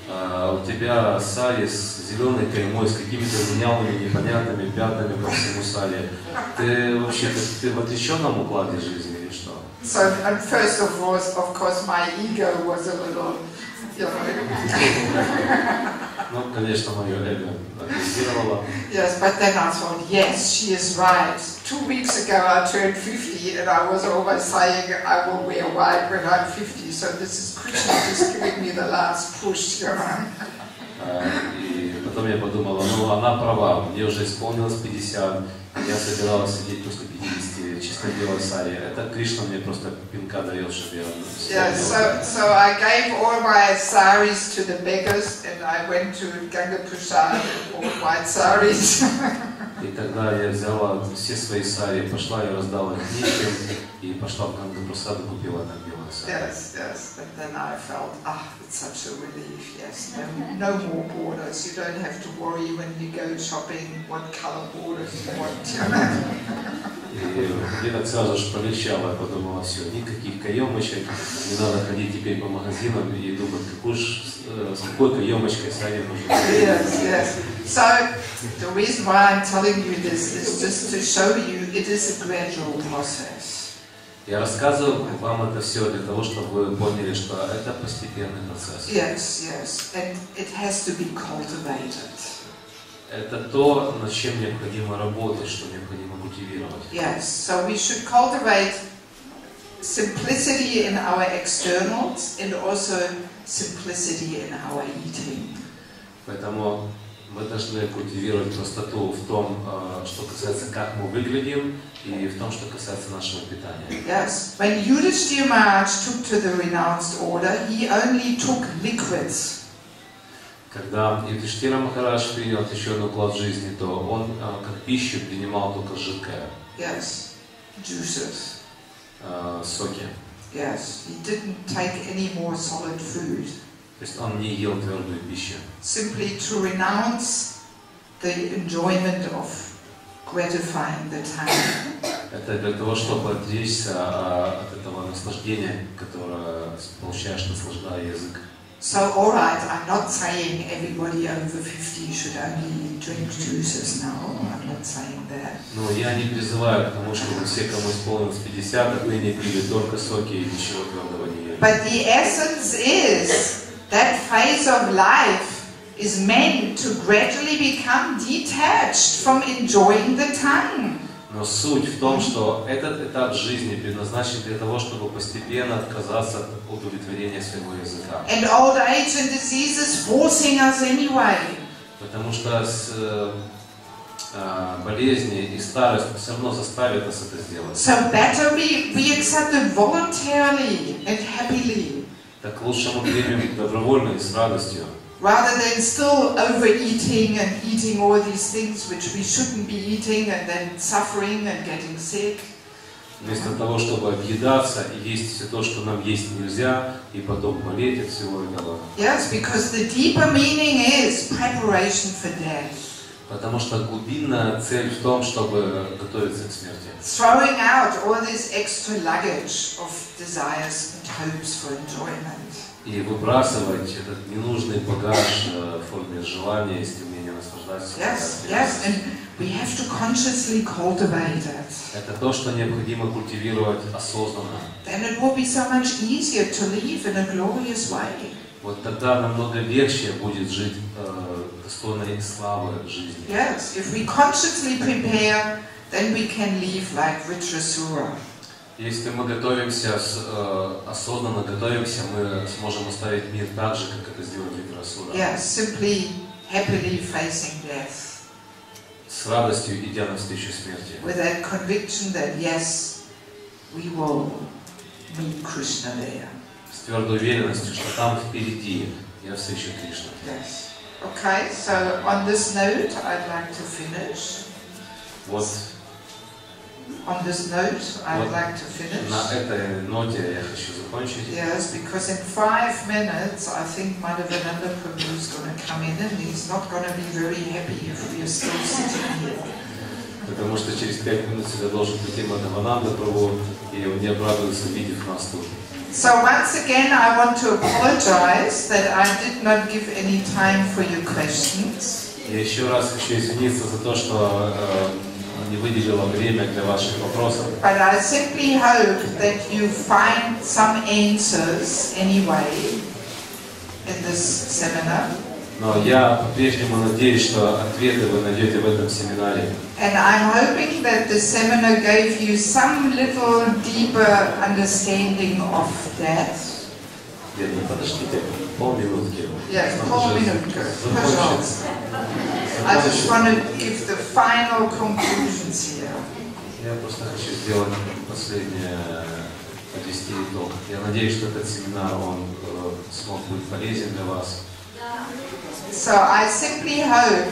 у тебя сари с зеленой каймой, с какими-то линялыми непонятными пятнами по всему саре. Ты вообще ты в отличенном укладе жизни или что? So first of course, my ego was a little, you know. Ну, конечно, мое эго реагировало. Yes, but then I thought, yes, she is right. 2 weeks ago I turned 50 and I was always saying I will wear white when I'm 50. So this is Krishna just giving me the last push, you know. И Потом я подумала, ну она права, мне уже исполнилось 50, я собиралась сидеть после 50, чисто белой сари. Это Кришна мне просто пинка дает, чтобы я... Yeah, so I gave all my saris to the beggars and I went to Ganga Prasad and bought white saris. И тогда я взяла все свои сари, пошла и раздала их нищим, и пошла в Гангу Прасад и купила там белые сари. Yes, yes, but then I felt, it's such a relief, yes, no more borders. You don't have to worry when you go shopping what color borders you want. И мне так сразу же полегчало, я подумала, все, никаких каемочек, не надо ходить теперь по магазинам и думать, с какой каемочкой сари нужно. Yes, yes. So, the reason why I'm telling you this is just to show you it is a gradual process. Я рассказываю вам это все для того, чтобы вы поняли, что это постепенный процесс. Yes, yes, and it has to be cultivated. Это то, над чем необходимо работать, что необходимо культивировать. Yes, so we should cultivate simplicity in our externals and also simplicity in our eating. Поэтому мы должны культивировать простоту в том, что касается, как мы выглядим, и в том, что касается нашего питания. Yes, when Yudhishthira Maharaj took to the renounced order, he only took liquids. Когда Юдхиштира Махарадж принял отвлеченный уклад жизни, то он как пищу принимал только жидкое. Yes, juices. Соки. Yes, he didn't take any more solid food. То есть он не ел твердую пищу. Simply to renounce the enjoyment of gratifying the tongue. Это для того, чтобы отречься от этого наслаждения, которое получаешь, наслаждая язык. So, all right, I'm not saying everybody over 50 should only drink juices now. I'm not saying that. Но я не призываю к тому, чтобы все, кому исполнилось 50, отныне пили только соки и ничего твердого не ели. But the essence is that phase of life is meant to gradually become detached from enjoying the tongue. Но суть в том, что этот этап жизни предназначен для того, чтобы постепенно отказаться от удовлетворения своего языка. And old age and disease is forcing us anyway. Потому что болезни и старость все равно заставят нас это сделать. So better we accept it voluntarily and happily. Так лучше мы примем добровольно и с радостью. Rather than still overeating and eating all these things which we shouldn't be eating and then suffering and getting sick. Вместо того, чтобы объедаться и есть все то, что нам есть нельзя, и потом болеть от всего этого. Yes, because the deeper meaning is preparation for death. Потому что глубинная цель в том, чтобы готовиться к смерти. Throwing out all this extra luggage of desires and hopes for enjoyment. И выбрасывать этот ненужный багаж в форме желания и стремления наслаждаться. Yes, yes, and we have to consciously cultivate it. Это то, что необходимо культивировать осознанно. Then it will be so much easier to live in a glorious way. Вот тогда намного легче будет жить достойной славы жизни. Yes, if we consciously prepare, then we can live like Vitrasura. Если мы готовимся, осознанно готовимся, мы сможем оставить мир так же, как это сделал Витрасура. Yes, simply happily facing death. С радостью идя навстречу смерти. With that conviction that yes, we will meet Krishna there. С твердой уверенностью, что там впереди я встречу Кришну. Yes. Okay, so on this note, I'd like to finish. Вот. On this note, I'd like to finish. На этой ноте я хочу закончить. Yes, because in 5 minutes, I think Madhavananda Prabhu is going to come in and he's not going to be very happy if we are still sitting here. Потому что через 5 минут сюда должен прийти Мадхавананда Прабху, и он не обрадуется, увидев нас тут. So once again, I want to apologize that I did not give any time for your questions. Я еще раз хочу извиниться за то, что не выделила время для ваших вопросов. But I simply hope that you find some answers anyway in this seminar. Но я по-прежнему надеюсь, что ответы вы найдете в этом семинаре. And I'm hoping that the seminar gave you some little deeper understanding of death. Подождите. Полминутки. Yes, полминутки. Пожалуйста. I just want to give the final conclusions here. Я просто хочу сделать последнее, подвести итог. Я надеюсь, что этот семинар, он смог быть полезен для вас. So I simply hope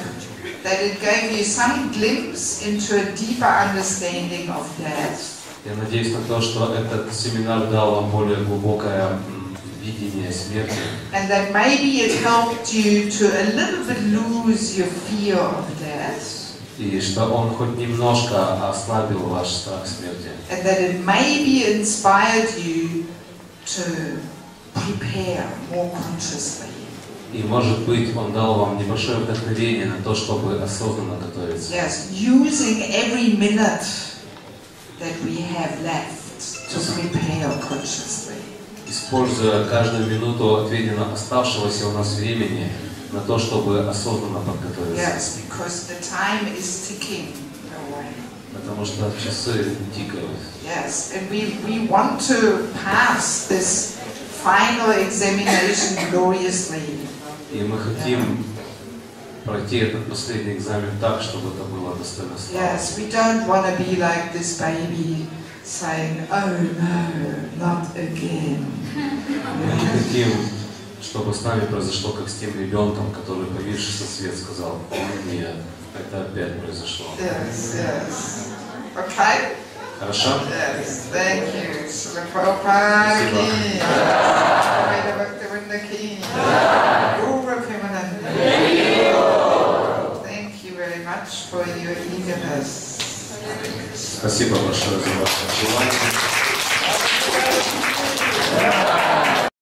that it gave you some glimpse into a deeper understanding of death. Я надеюсь на то, что этот семинар дал вам более глубокое видение смерти. And that maybe it helped you to a little bit lose your fear of death. И что он хоть немножко ослабил ваш страх смерти. And that it maybe inspired you to prepare more consciously. И может быть, он дал вам небольшое вдохновение на то, чтобы осознанно готовиться. Yes, using every minute that we have left to prepare consciously. Используя каждую минуту отведенно оставшегося у нас времени на то, чтобы осознанно подготовиться. Yes, because the time is ticking away. Потому что часы тикают. Yes, and we want to pass this final examination gloriously. И мы хотим пройти этот последний экзамен так, чтобы это было достойно славы. Yes, we don't want to be like this baby saying, "Oh no, not again." Мы не хотим, чтобы с нами произошло, как с тем ребенком, который, поверивший со свет, сказал: «О нет, это опять произошло». Yes, yes. Okay? Хорошо? Yes, thank you. Srila Prabhupada ki. Advaita Bhaktivinoda ki. Guru Premananda. Thank you very much for your eagerness. Спасибо большое за ваше желание.